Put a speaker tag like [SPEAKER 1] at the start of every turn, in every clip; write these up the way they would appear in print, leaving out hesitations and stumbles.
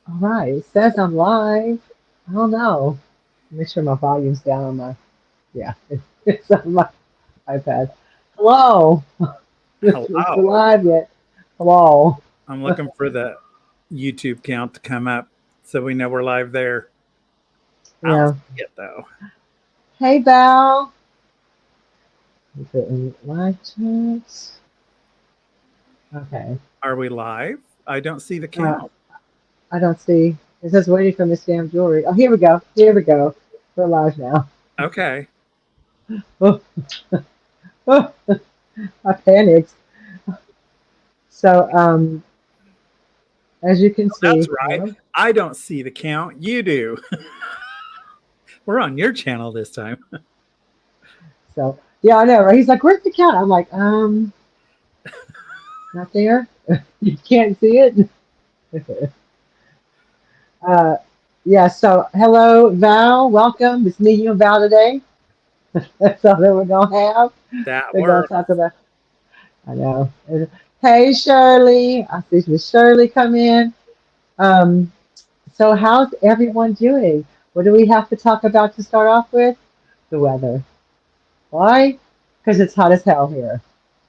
[SPEAKER 1] All right. It says I'm live. I don't know. Make sure my volume's down on my, yeah, it's on my iPad. Hello. It's
[SPEAKER 2] Hello.
[SPEAKER 1] live yet. Hello.
[SPEAKER 2] I'm looking for the YouTube count to come up so we know we're live there. I don't
[SPEAKER 1] Yeah.
[SPEAKER 2] see it though.
[SPEAKER 1] Hey, Val. Is it in live chat? Okay.
[SPEAKER 2] Are we live? I don't see the
[SPEAKER 1] Uh,
[SPEAKER 2] count.
[SPEAKER 1] I don't see. It says waiting for Miss Damn Jewelry. Oh, here we go. Here we go. We're live now.
[SPEAKER 2] Okay.
[SPEAKER 1] Oh, oh, I panicked. So, as you can
[SPEAKER 2] That's
[SPEAKER 1] see,
[SPEAKER 2] right.
[SPEAKER 1] hello.
[SPEAKER 2] I don't see the count. You do. We're on your channel this time.
[SPEAKER 1] So, yeah, I know, right? He's like, "Where's the cat?" I'm like, not there. You can't see it. uh, yeah. So, hello, Val. Welcome. It's me, you, and Val today. That's all that we're gonna have.
[SPEAKER 2] That
[SPEAKER 1] We're gonna
[SPEAKER 2] works.
[SPEAKER 1] talk about. I know. Hey, Shirley. I see Miss Shirley come in. Um, so how's everyone doing? What do we have to talk about to start off with? The weather. Why? Because it's hot as hell here.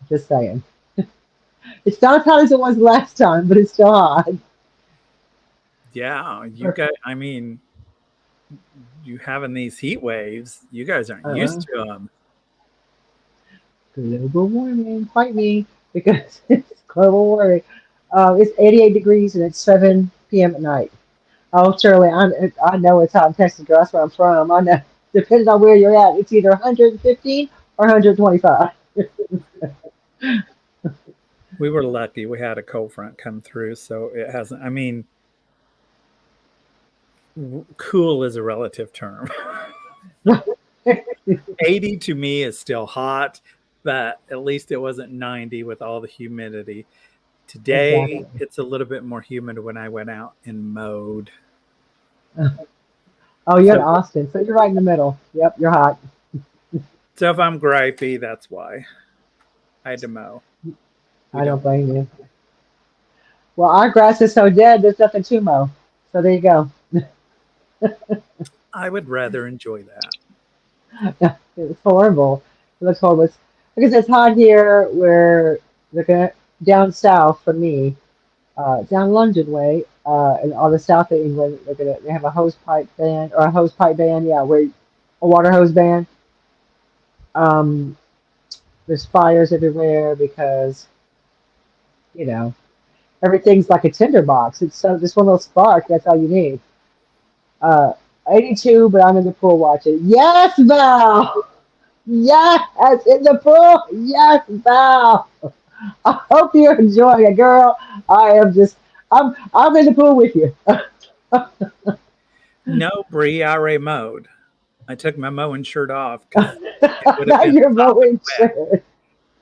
[SPEAKER 1] Just saying. It's not as hot as it was last time, but it's still hot.
[SPEAKER 2] Yeah, you guys, you having these heat waves, you guys aren't used
[SPEAKER 1] Uh,
[SPEAKER 2] to them.
[SPEAKER 1] Global warming. Fight me because it's global warming. It's 88 degrees and it's 7 p.m. at night. Oh, Shirley, I know it's hot in Texas, girl. That's where I'm from. I know. Depending on where you're at, it's either 115 or 125.
[SPEAKER 2] We were lucky. We had a cold front come through, so it hasn't. Cool is a relative term. 80 to me is still hot, but at least it wasn't 90 with all the humidity. Today,
[SPEAKER 1] Exactly.
[SPEAKER 2] it's a little bit more humid when I went out and mowed.
[SPEAKER 1] Oh, you're in
[SPEAKER 2] So,
[SPEAKER 1] Austin, so you're right in the middle. Yep, you're hot.
[SPEAKER 2] so if I'm gripey, that's why I had to mow. We
[SPEAKER 1] I don't
[SPEAKER 2] don't.
[SPEAKER 1] blame you. Well, our grass is so dead, there's nothing to mow. So there you go.
[SPEAKER 2] I would rather enjoy that.
[SPEAKER 1] It's horrible. It looks horrible. Because it's hot here where looking at down south for me, down London way, and all the south of England, they have a hose pipe ban or a hose pipe ban, yeah, where a water hose ban. Um, there's fires everywhere because, you know, everything's like a tinderbox. It's so just one little spark, that's all you need. Uh, 82, but I'm in the pool watching. Yes, Val! Yes, in the pool. Yes, Val. I hope you're enjoying it, girl. I am just, I'm in the pool with you.
[SPEAKER 2] No, Bree, I already mowed. I took my mowing shirt off because it would have
[SPEAKER 1] Not
[SPEAKER 2] been
[SPEAKER 1] your
[SPEAKER 2] sopping
[SPEAKER 1] mowing
[SPEAKER 2] wet.
[SPEAKER 1] shirt.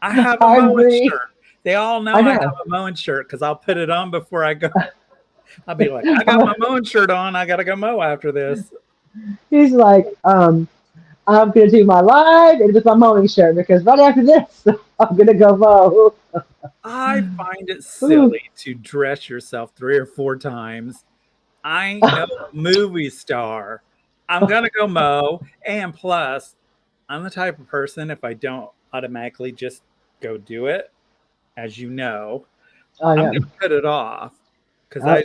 [SPEAKER 2] I have a
[SPEAKER 1] I
[SPEAKER 2] mowing
[SPEAKER 1] agree.
[SPEAKER 2] shirt. They all know
[SPEAKER 1] I
[SPEAKER 2] I have
[SPEAKER 1] know.
[SPEAKER 2] a mowing shirt because I'll put it on before I go. I'll be like, I got my
[SPEAKER 1] I'm,
[SPEAKER 2] mowing shirt on. I got to go mow after this.
[SPEAKER 1] he's like, I'm gonna do my live and with my mowing shirt because right after this, I'm gonna go mow.
[SPEAKER 2] I find it
[SPEAKER 1] Ooh.
[SPEAKER 2] silly to dress yourself 3 or 4 times. I ain't no movie star. I'm gonna go mow, and plus, I'm the type of person if I don't automatically just go do it, as you know,
[SPEAKER 1] I
[SPEAKER 2] I'm
[SPEAKER 1] know.
[SPEAKER 2] gonna put it off because
[SPEAKER 1] Uh,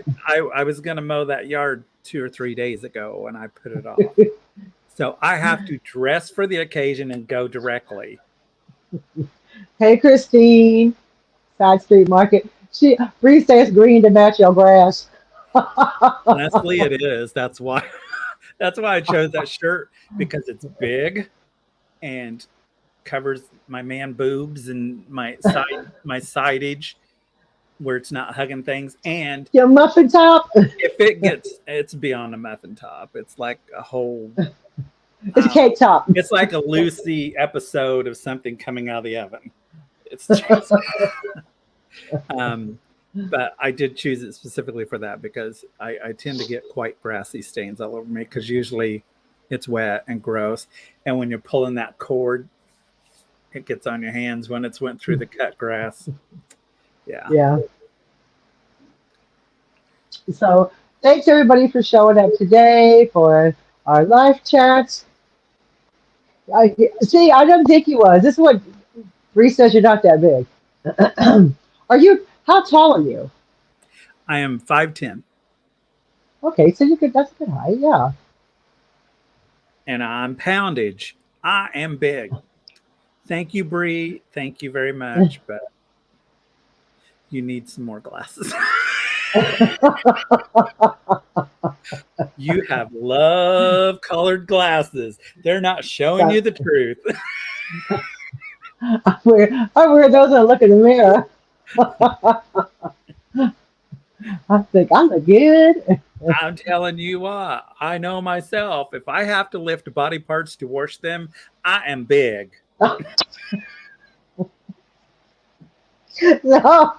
[SPEAKER 2] I was gonna mow that yard 2 or 3 days ago, and I put it off. So I have to dress for the occasion and go directly.
[SPEAKER 1] hey, Christine, Side Street Market. Bree says green to match your grass.
[SPEAKER 2] Honestly, it is. That's why that's why I chose that shirt because it's big and covers my man boobs and my sidage where it's not hugging things. And
[SPEAKER 1] Your muffin top.
[SPEAKER 2] if it gets, it's beyond a muffin top. It's like a whole,
[SPEAKER 1] It's a cake top.
[SPEAKER 2] it's like a Lucy episode of something coming out of the oven. It's just, um, but I did choose it specifically for that because I tend to get quite grassy stains all over me because usually it's wet and gross. And when you're pulling that cord, it gets on your hands when it's went through the cut grass. Yeah.
[SPEAKER 1] Yeah. So Thanks everybody for showing up today for our live chats. See, I don't think you was. This is what Bree says. You're not that big. Are you? How tall are you?
[SPEAKER 2] I am 5'10",
[SPEAKER 1] Okay, so you could. That's a good height. Yeah.
[SPEAKER 2] and I'm poundage. I am big. Thank you, Bree. Thank you very much, but you need some more glasses. You have love-colored glasses. They're not showing you the truth.
[SPEAKER 1] I wear those and I look in the mirror. I think I look good.
[SPEAKER 2] I'm telling you what, I know myself. If I have to lift body parts to wash them, I am big.
[SPEAKER 1] No.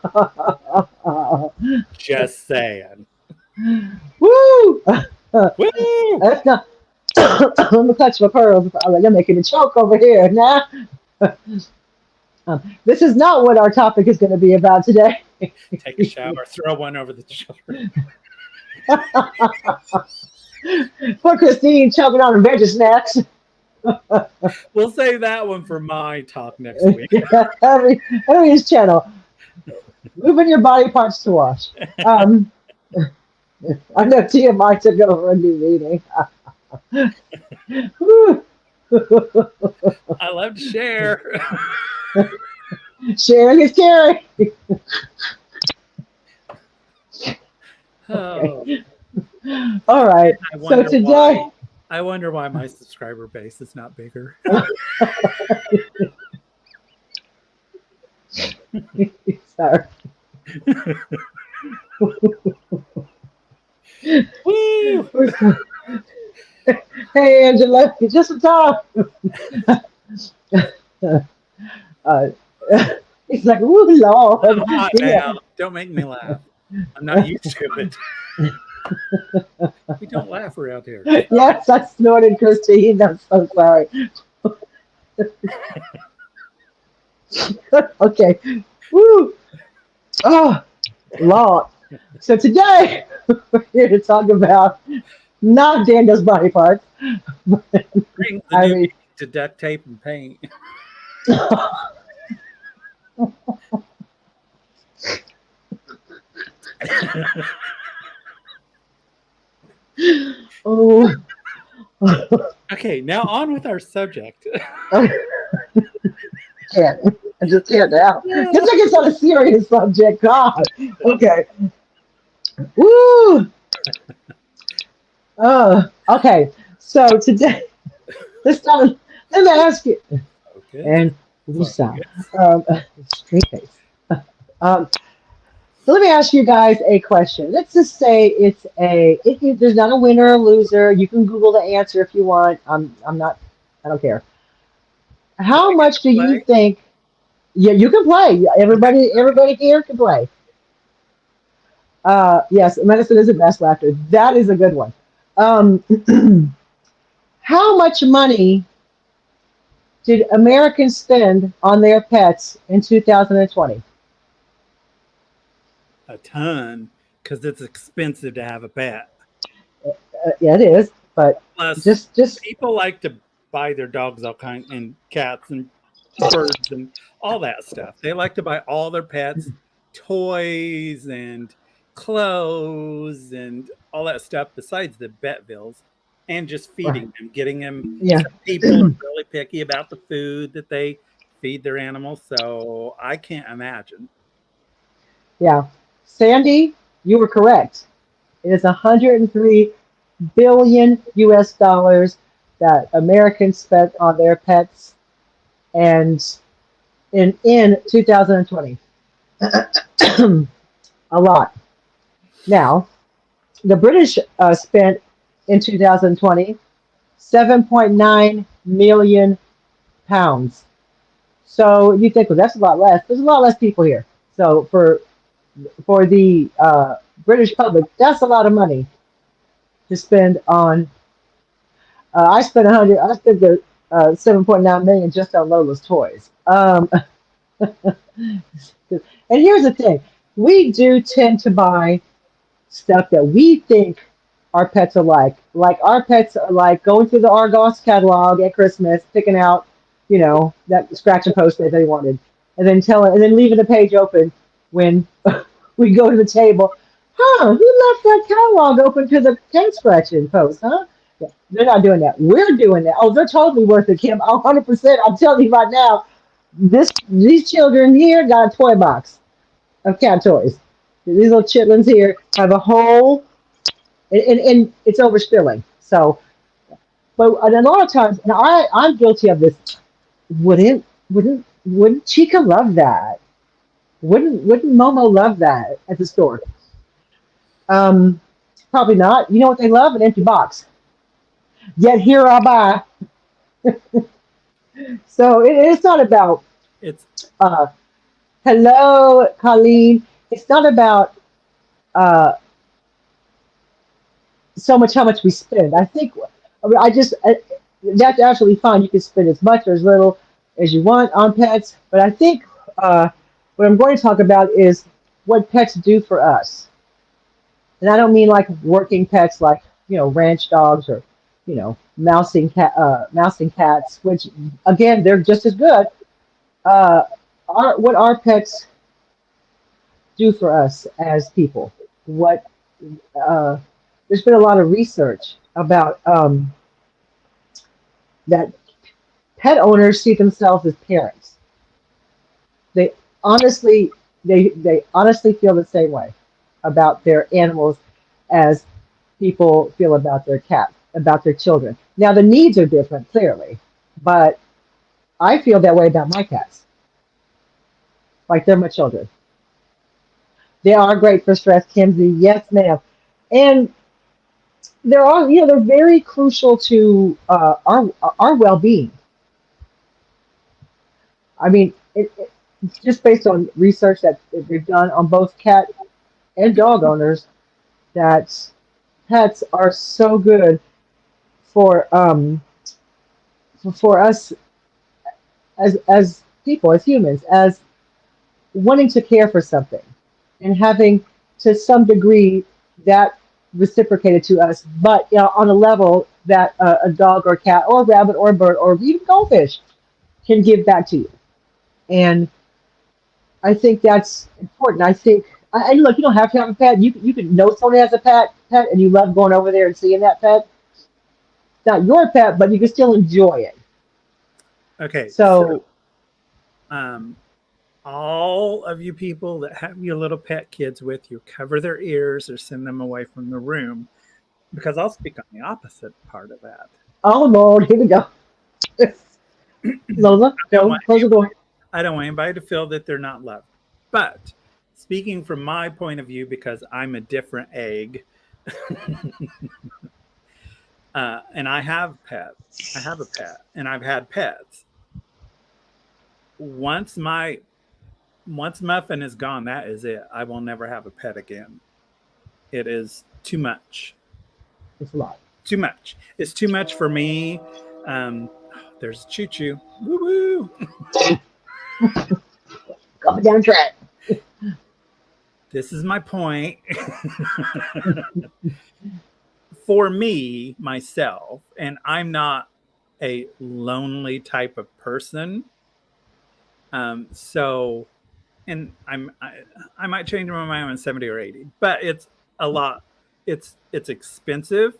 [SPEAKER 2] Just saying.
[SPEAKER 1] Woo!
[SPEAKER 2] Woo!
[SPEAKER 1] That's not. I'm gonna clutch my pearls. You're making me choke over here now. This is not what our topic is going to be about today.
[SPEAKER 2] Take a shower, throw one over the children.
[SPEAKER 1] Poor Christine choking on veggie snacks.
[SPEAKER 2] We'll save that one for my talk next week.
[SPEAKER 1] Everybody's channel. Moving your body parts to wash. I know TMI took over a new meeting.
[SPEAKER 2] I love to share.
[SPEAKER 1] Sharing is caring.
[SPEAKER 2] Oh.
[SPEAKER 1] Okay. All right. So today,
[SPEAKER 2] I wonder why my subscriber base is not bigger.
[SPEAKER 1] Sorry.
[SPEAKER 2] Woo!
[SPEAKER 1] Hey, Angela, just in time. He's like, "Ooh, Lord."
[SPEAKER 2] I'm hot now. Don't make me laugh. I'm not used to it. We don't laugh around here.
[SPEAKER 1] Yes, I snorted, Christine. I'm so sorry. Okay. Woo. Oh, Lord. So today, we're here to talk about not Daniel's body parts.
[SPEAKER 2] Bring the new to duct tape and paint.
[SPEAKER 1] Oh.
[SPEAKER 2] Okay, now on with our subject.
[SPEAKER 1] Can't. I just can't now. It's like it's on a serious subject. God. Okay. Woo. Okay. So today, let me ask you.
[SPEAKER 2] Okay.
[SPEAKER 1] And Lisa, straight face. So let me ask you guys a question. Let's just say there's not a winner or loser. You can Google the answer if you want. I'm not. I don't care. How much do you think? Yeah, you can play. Everybody here can play. Yes, medicine is the best laughter. That is a good one. How much money did Americans spend on their pets in 2020?
[SPEAKER 2] A ton, because it's expensive to have a pet.
[SPEAKER 1] Yeah, it is. But
[SPEAKER 2] plus,
[SPEAKER 1] just
[SPEAKER 2] people like to buy their dogs all kinds, and cats and birds and all that stuff. They like to buy all their pets toys and clothes and all that stuff besides the vet bills, and just feeding them, getting them.
[SPEAKER 1] Yeah.
[SPEAKER 2] Some people are really picky about the food that they feed their animals, so I can't imagine.
[SPEAKER 1] Yeah. Sandy, you were correct. It is 103 billion US dollars that Americans spent on their pets and in 2020. A lot. Now, the British spent in 2020 7.9 million pounds. So you think, well, that's a lot less. There's a lot less people here. So for the British public, that's a lot of money to spend on. I spent the 7.9 million just on Lola's toys. And here's the thing: we do tend to buy stuff that we think our pets are like. Like our pets are like going through the Argos catalog at Christmas, picking out, that scratch and post that they wanted, and then leaving the page open when we go to the table. Huh? Who left that catalog open to the pen scratching post? Huh? Yeah, they're not doing that. We're doing that. Oh, they're totally worth it, Kim. 100%. I'm telling you right now. These children here got a toy box of cat toys. These little chitlins here have a whole, and it's overspilling. So, but a lot of times, and I'm guilty of this. Wouldn't Chica love that? Wouldn't Momo love that at the store? Um, Probably not. You know what they love? An empty box. Yet here I buy. So it's not about.
[SPEAKER 2] It's
[SPEAKER 1] Uh, Hello, Colleen. It's not about uh, so much how much we spend. That's absolutely fine. You can spend as much or as little as you want on pets. But I think what I'm going to talk about is what pets do for us. And I don't mean like working pets like, ranch dogs or, mousing cats, which again, they're just as good. Uh, what our pets do for us as people. What uh, There's been a lot of research about that pet owners see themselves as parents. They honestly they honestly feel the same way about their animals as people feel about their cat, about their children. Now the needs are different, clearly, but I feel that way about my cats. Like they're my children. They are great for stress, Kimsey. Yes, ma'am. And they're very crucial to our well-being. I mean, just based on research that we've done on both cat and dog owners, that pets are so good for for us as people, as humans, as wanting to care for something and having to some degree that reciprocated to us, but on a level that a dog or cat or a rabbit or a bird or even goldfish can give back to you. And I think that's important. I think, and look, you don't have to have a pet. You can know someone has a pet, and you love going over there and seeing that pet. It's not your pet, but you can still enjoy it.
[SPEAKER 2] okay.
[SPEAKER 1] So,
[SPEAKER 2] Um, all of you people that have your little pet kids with you, cover their ears or send them away from the room, because I'll speak on the opposite part of that.
[SPEAKER 1] oh Lord, here we go. Lola, go close the door.
[SPEAKER 2] I don't want anybody to feel that they're not loved. But speaking from my point of view, because I'm a different egg, and I have pets. I have a pet, and I've had pets. Once Muffin is gone, that is it. I will never have a pet again. It is too much.
[SPEAKER 1] It's a lot.
[SPEAKER 2] Too much. It's too much for me. There's Choo Choo. Woo woo.
[SPEAKER 1] Coming down track.
[SPEAKER 2] This is my point. For me, myself, and I'm not a lonely type of person. So, and I might change my mind when I'm 70 or 80, but it's a lot. It's expensive.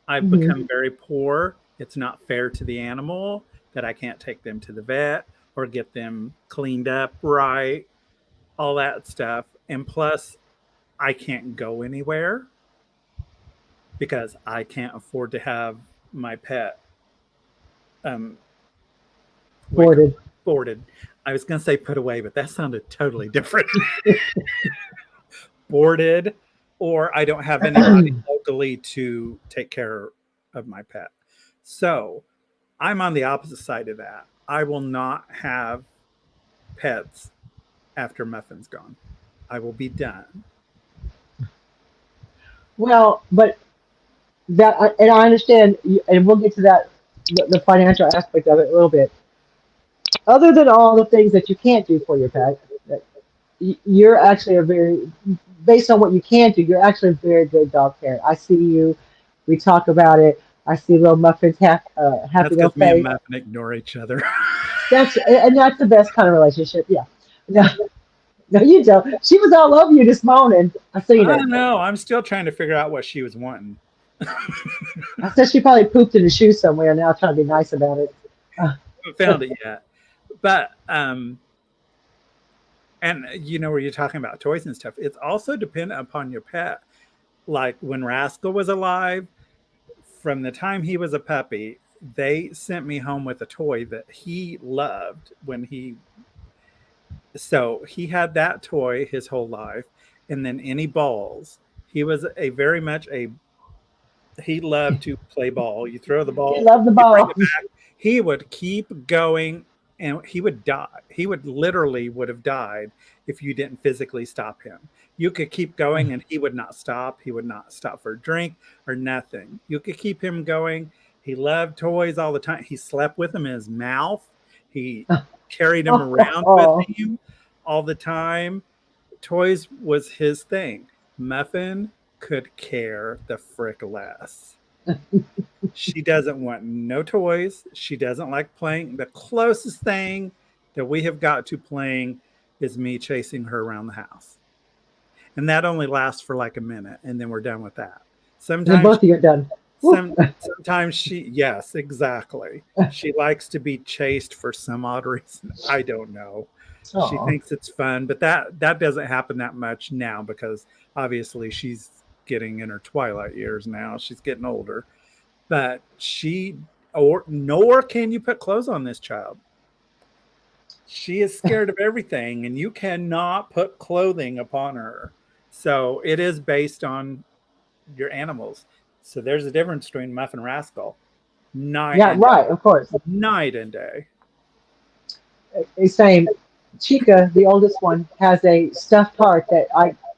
[SPEAKER 2] I've become very poor. It's not fair to the animal that I can't take them to the vet or get them cleaned up right, all that stuff. And plus, I can't go anywhere because I can't afford to have my pet
[SPEAKER 1] Boarded.
[SPEAKER 2] boarded. I was going to say put away, but that sounded totally different. Boarded, or I don't have anybody locally to take care of my pet. So I'm on the opposite side of that. I will not have pets after Muffin's gone. I will be done.
[SPEAKER 1] Well, but that, and I understand, and we'll get to that, the financial aspect of it a little bit. Other than all the things that you can't do for your pet, you're actually a very, based on what you can do, you're actually a very good dog parent. I see you. We talk about it. I see little Muffin's happy
[SPEAKER 2] That's
[SPEAKER 1] little
[SPEAKER 2] because me and
[SPEAKER 1] face.
[SPEAKER 2] Muffin ignore each other.
[SPEAKER 1] That's the best kind of relationship. Yeah. No, no, you don't. She was all over you this morning. I seen
[SPEAKER 2] I
[SPEAKER 1] her.
[SPEAKER 2] don't know. I'm still trying to figure out what she was wanting.
[SPEAKER 1] I said she probably pooped in the shoe somewhere. Now trying to be nice about it. Uh,
[SPEAKER 2] Haven't found it yet. But and where you're talking about toys and stuff, it's also dependent upon your pet. Like when Rascal was alive, from the time he was a puppy, they sent me home with a toy that he loved when he so he had that toy his whole life, and then any balls. He was a very much a he loved to play ball. You throw the
[SPEAKER 1] he
[SPEAKER 2] ball,
[SPEAKER 1] loved the
[SPEAKER 2] you bring it
[SPEAKER 1] balls.
[SPEAKER 2] back. He would keep going, and he would die. He would literally would have died if you didn't physically stop him. You could keep going, and he would not stop. He would not stop for a drink or nothing. You could keep him going. He loved toys all the time. He slept with them in his mouth. He carried them around with
[SPEAKER 1] Oh,
[SPEAKER 2] him all the time. Toys was his thing. Muffin could care the frick less. She doesn't want no toys. She doesn't like playing. The closest thing that we have got to playing is me chasing her around the house. And that only lasts for like a minute, and then we're done with that.
[SPEAKER 1] and then
[SPEAKER 2] Sometimes
[SPEAKER 1] both of you are done. Woo.
[SPEAKER 2] sometimes yes, exactly. She likes to be chased for some odd reason. I don't know. She
[SPEAKER 1] Oh,
[SPEAKER 2] thinks it's fun, but that doesn't happen that much now because obviously she's getting in her twilight years now. She's getting older. But nor can you put clothes on this child. She is scared of everything, and you cannot put clothing upon her. So it is based on your animals. So there's a difference between Muff and Rascal. Night
[SPEAKER 1] yeah,
[SPEAKER 2] and
[SPEAKER 1] right. Of course.
[SPEAKER 2] night and day.
[SPEAKER 1] Same. Chica, the oldest one, has a stuffed heart that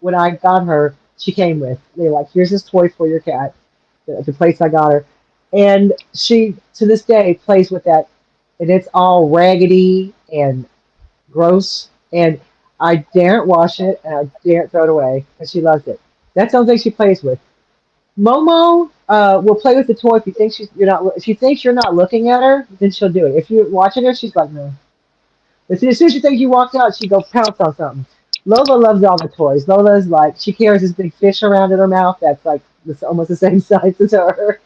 [SPEAKER 1] when I got her, she came with. They're like, here's this toy for your cat, the place I got her. And she, to this day, plays with that. And it's all raggedy and gross. And I daren't wash it and I daren't throw it away because she loves it. That's the only thing she plays with. Momo will play with the toy if you think if she thinks you're not looking at her, then she'll do it. If you're watching her, she's like, no. As soon as she thinks you walked out, she go pounce on something. Lola loves all the toys. Lola's like she carries this big fish around in her mouth that's like almost the same size as her,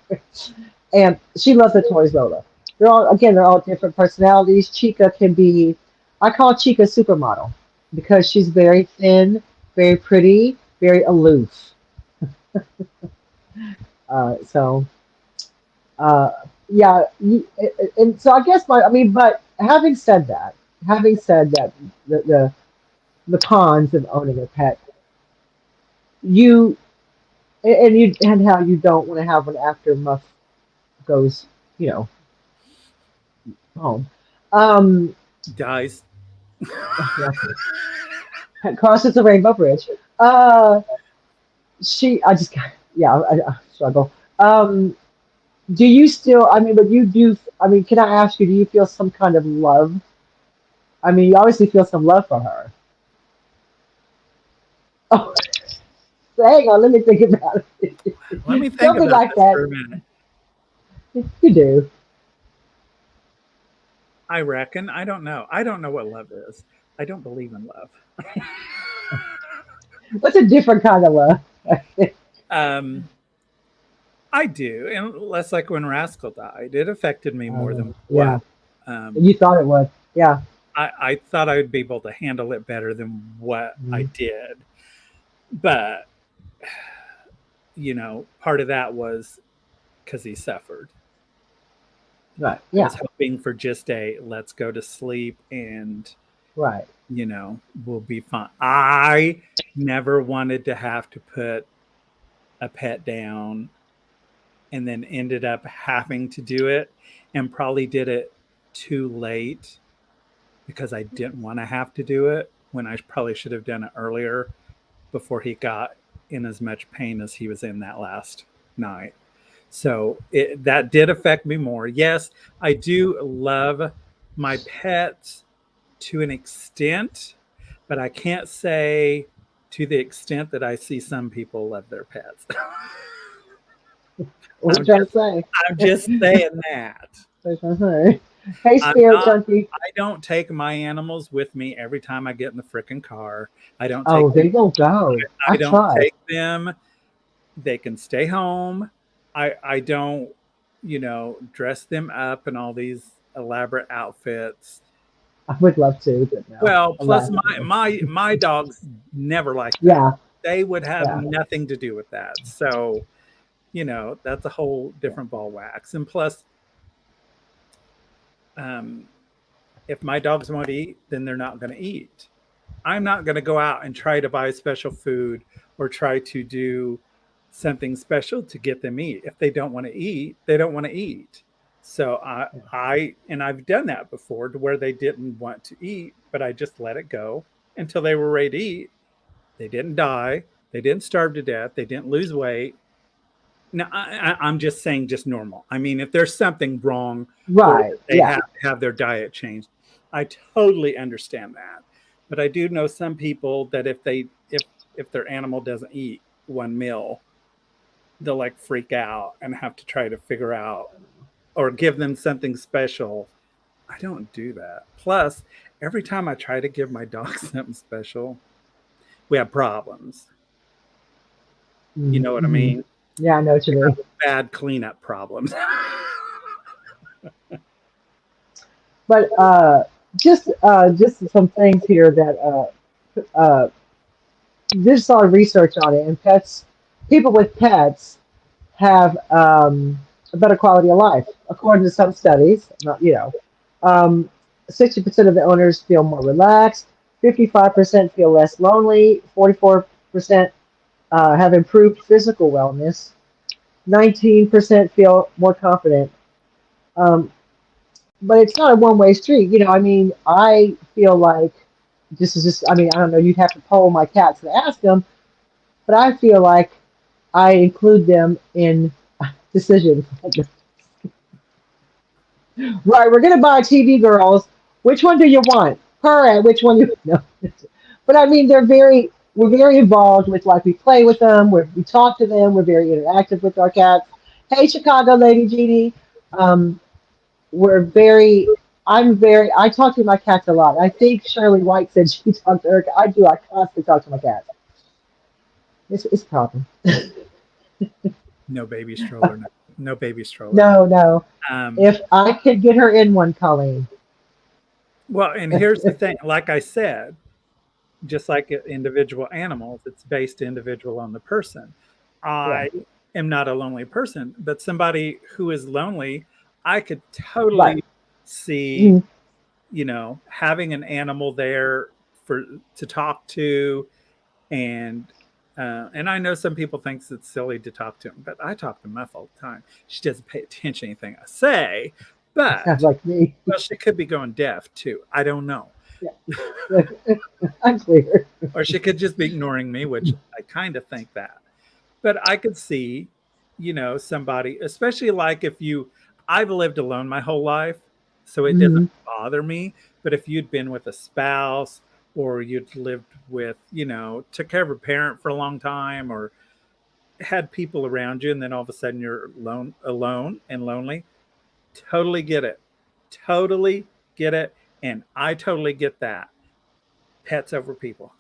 [SPEAKER 1] and she loves the toys. Lola. They're all different personalities. Chica can be, I call Chica supermodel because she's very thin, very pretty, very aloof. So uh, yeah, and so I guess but having said that, the, the the cons of owning a pet, you and how you don't want to have one after Muff goes, you know, home. Um,
[SPEAKER 2] Dies.
[SPEAKER 1] yeah, crosses the rainbow bridge. I just, yeah, I struggle. Do you still? I mean, but you do. I mean, can I ask you? Do you feel some kind of love? I mean, you obviously feel some love for her. Oh, hang on, let me think about it.
[SPEAKER 2] Let me think
[SPEAKER 1] Something
[SPEAKER 2] about
[SPEAKER 1] like
[SPEAKER 2] this
[SPEAKER 1] that.
[SPEAKER 2] for a minute.
[SPEAKER 1] You do.
[SPEAKER 2] I reckon. I don't know. I don't know what love is. I don't believe in love.
[SPEAKER 1] What's a different kind of love?
[SPEAKER 2] Um, I do, and less like when Rascal died. It affected me more than
[SPEAKER 1] Yeah,
[SPEAKER 2] what
[SPEAKER 1] you thought it was. Yeah.
[SPEAKER 2] I thought I would be able to handle it better than what I
[SPEAKER 1] Mhm.
[SPEAKER 2] did. But part of that was because he suffered.
[SPEAKER 1] Right.
[SPEAKER 2] I was
[SPEAKER 1] Yeah.
[SPEAKER 2] hoping for just a let's go to sleep and
[SPEAKER 1] Right.
[SPEAKER 2] we'll be fine. I never wanted to have to put a pet down and then ended up having to do it and probably did it too late because I didn't want to have to do it when I probably should have done it earlier before he got in as much pain as he was in that last night. So that did affect me more. Yes, I do love my pets to an extent. but I can't say to the extent that I see some people love their pets.
[SPEAKER 1] What are you trying to say?
[SPEAKER 2] I'm just saying that.
[SPEAKER 1] What are you trying to say? Hey,
[SPEAKER 2] I'm
[SPEAKER 1] Spirit
[SPEAKER 2] not.
[SPEAKER 1] Junkie.
[SPEAKER 2] I don't take my animals with me every time I get in the frickin' car. I don't
[SPEAKER 1] Oh,
[SPEAKER 2] take them.
[SPEAKER 1] they don't go.
[SPEAKER 2] I
[SPEAKER 1] I've
[SPEAKER 2] don't
[SPEAKER 1] tried.
[SPEAKER 2] take them. They can stay home. I don't, dress them up in all these elaborate outfits.
[SPEAKER 1] I would love to, but no.
[SPEAKER 2] Well,
[SPEAKER 1] I'm
[SPEAKER 2] plus
[SPEAKER 1] not.
[SPEAKER 2] my dogs never like that.
[SPEAKER 1] Yeah,
[SPEAKER 2] They would have
[SPEAKER 1] yeah,
[SPEAKER 2] nothing to do with that. So, that's a whole
[SPEAKER 1] yeah.
[SPEAKER 2] different ball wax. And plus, um, if my dogs won't eat, then they're not going to eat. I'm not going to go out and try to buy special food or try to do something special to get them eat. If they don't want to eat, they don't want to eat. So I've done that before to where they didn't want to eat, but I just let it go until they were ready to eat. They didn't die. They didn't starve to death. They didn't lose weight. No, I'm just saying just normal. I mean, if there's something wrong or
[SPEAKER 1] Right.
[SPEAKER 2] they
[SPEAKER 1] Yeah.
[SPEAKER 2] have to have their diet changed, I totally understand that. But I do know some people that if their animal doesn't eat one meal, they'll like freak out and have to try to figure out or give them something special. I don't do that. Plus, every time I try to give my dog something special, we have problems. You know what I
[SPEAKER 1] Mm-hmm.
[SPEAKER 2] mean?
[SPEAKER 1] Yeah, I know what you mean.
[SPEAKER 2] Bad cleanup problems.
[SPEAKER 1] But just some things here that there's a lot of research on it, and people with pets have a better quality of life, according to some studies. Um, 60% of the owners feel more relaxed, 55% feel less lonely, 44% have improved physical wellness, 19% feel more confident. Um, but it's not a one-way street. I mean, I feel like this is just, I mean, I don't know, you'd have to poll my cats to ask them, but I feel like I include them in decisions. Right, we're gonna buy TV, girls. Which one do you want? Her and which one you no. But I mean, we're very involved with, like, we play with them, we talk to them, we're very interactive with our cats. Hey, Chicago Lady Jeannie. Um, we're very I talk to my cats a lot. I think Shirley White said she talked to her. I do. I constantly talk to my cats. It's a problem.
[SPEAKER 2] No baby stroller. No, no baby stroller.
[SPEAKER 1] No, no.
[SPEAKER 2] Um,
[SPEAKER 1] If I could get her in one, Colleen.
[SPEAKER 2] well, and here's the thing. Like I said, just like individual animals, it's based individual on the person.
[SPEAKER 1] Yeah.
[SPEAKER 2] I am not a lonely person, but somebody who is lonely, I could
[SPEAKER 1] Right.
[SPEAKER 2] totally see,
[SPEAKER 1] Mhm.
[SPEAKER 2] having an animal there for to talk to, and and I know some people thinks it's silly to talk to him, but I talk to Muff all the time. She doesn't pay attention to anything I say,
[SPEAKER 1] Sounds
[SPEAKER 2] but
[SPEAKER 1] like me.
[SPEAKER 2] well, she could be going deaf too. I don't know.
[SPEAKER 1] Yeah. I'm clear.
[SPEAKER 2] Or she could just be ignoring me, which I kind of think that. But I could see, somebody, especially like I've lived alone my whole life, so it doesn't
[SPEAKER 1] Hmm.
[SPEAKER 2] bother me. But if you'd been with a spouse or you'd lived with, took care of a parent for a long time or had people around you and then all of a sudden you're alone and lonely, totally get it. Totally get it. And I totally get that. Pets over people.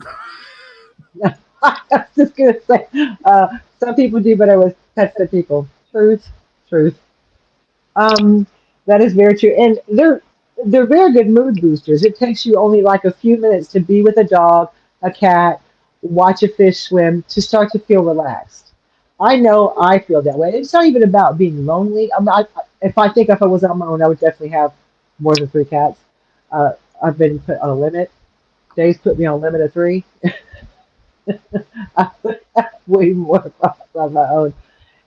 [SPEAKER 1] I was just gonna say, some people do better with pets than people. Truth, truth. Um, that is very true, and they're very good mood boosters. It takes you only like a few minutes to be with a dog, a cat, watch a fish swim to start to feel relaxed. I know I feel that way. It's not even about being lonely. If I was on my own, I would definitely have more than three cats. Uh, I've been put on a limit. Dave's put me on a limit of three. I would have way more problems on my own.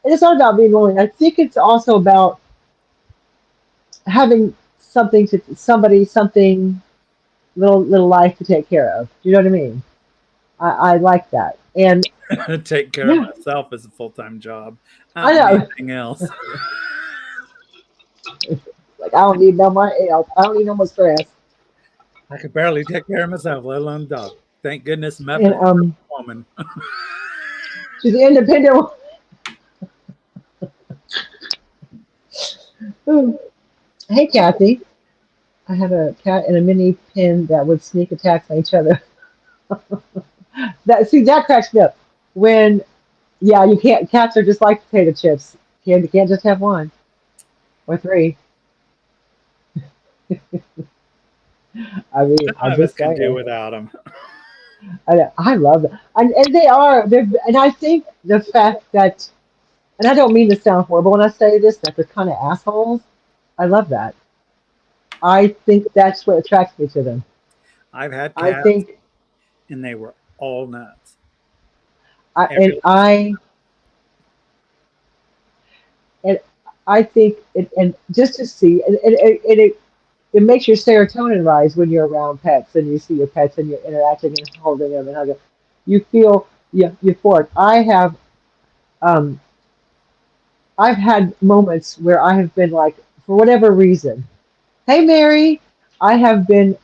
[SPEAKER 1] And it's not about being lonely. I think it's also about having something little life to take care of. Do you know what I mean? I like that. And
[SPEAKER 2] Take care of
[SPEAKER 1] yeah,
[SPEAKER 2] myself as a full time job. I
[SPEAKER 1] I
[SPEAKER 2] don't need
[SPEAKER 1] know.
[SPEAKER 2] anything else.
[SPEAKER 1] Like, I don't need no more help. I don't need no more stress.
[SPEAKER 2] I could barely take care of myself, let alone the dog. Thank goodness Muff is
[SPEAKER 1] And
[SPEAKER 2] a woman.
[SPEAKER 1] she's an independent woman. Hey, Kathy. I had a cat and a mini pin that would sneak attacks on each other. That cracks me up. When Yeah, you can't. Cats are just like potato chips. You can't just have one or three. I mean,
[SPEAKER 2] None
[SPEAKER 1] I'm
[SPEAKER 2] of us
[SPEAKER 1] just
[SPEAKER 2] can do
[SPEAKER 1] saying.
[SPEAKER 2] without them.
[SPEAKER 1] I love them, and and I think the fact that, and I don't mean to sound horrible when I say this, that they're kind of assholes. I love that. I think that's what attracts me to them.
[SPEAKER 2] I've had
[SPEAKER 1] I
[SPEAKER 2] cats,
[SPEAKER 1] think,
[SPEAKER 2] and they were all nuts.
[SPEAKER 1] I and
[SPEAKER 2] Every
[SPEAKER 1] I and I think, and just to see, it makes your serotonin rise when you're around pets and you see your pets and you're interacting and holding them and hugging. You feel, yeah, euphoric. Um, I've had moments where I have been like, for whatever reason, hey Mary, I have been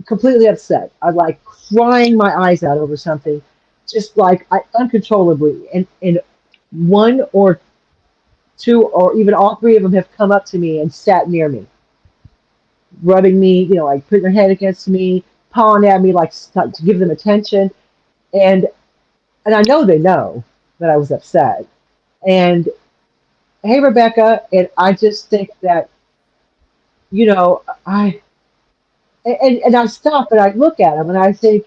[SPEAKER 1] completely upset. I'm like crying my eyes out over something, just like I uncontrollably, and one or two or even all three of them have come up to me and sat near me, rubbing me, like putting their head against me, pawing at me, like to give them attention. And I know they know that I was upset. And hey, Rebecca, and I just think that I and I stop and I look at them and I think,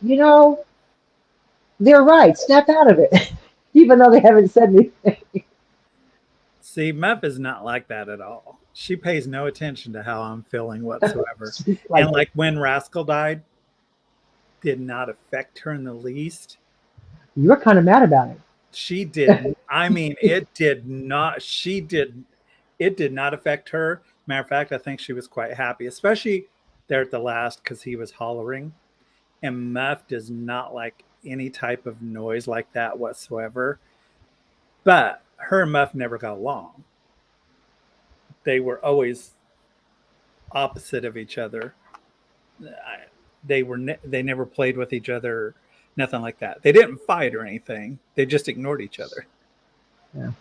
[SPEAKER 1] they're right. Snap out of it, even though they haven't said anything.
[SPEAKER 2] See, Muff is not like that at all. She pays no attention to how I'm feeling whatsoever.
[SPEAKER 1] She's
[SPEAKER 2] And
[SPEAKER 1] like,
[SPEAKER 2] like when Rascal died, did not affect her in the least.
[SPEAKER 1] you're kind of mad about
[SPEAKER 2] She did. I mean, it did not. She did. It did not affect her. Matter of fact, I think she was quite happy, especially there at the last because he was hollering. And Muff does not like any type of noise like that whatsoever. But her and Muff never got along. They were always opposite of each other. They never played with each other, nothing like that. They didn't fight or anything. They just ignored each other.
[SPEAKER 1] Yeah.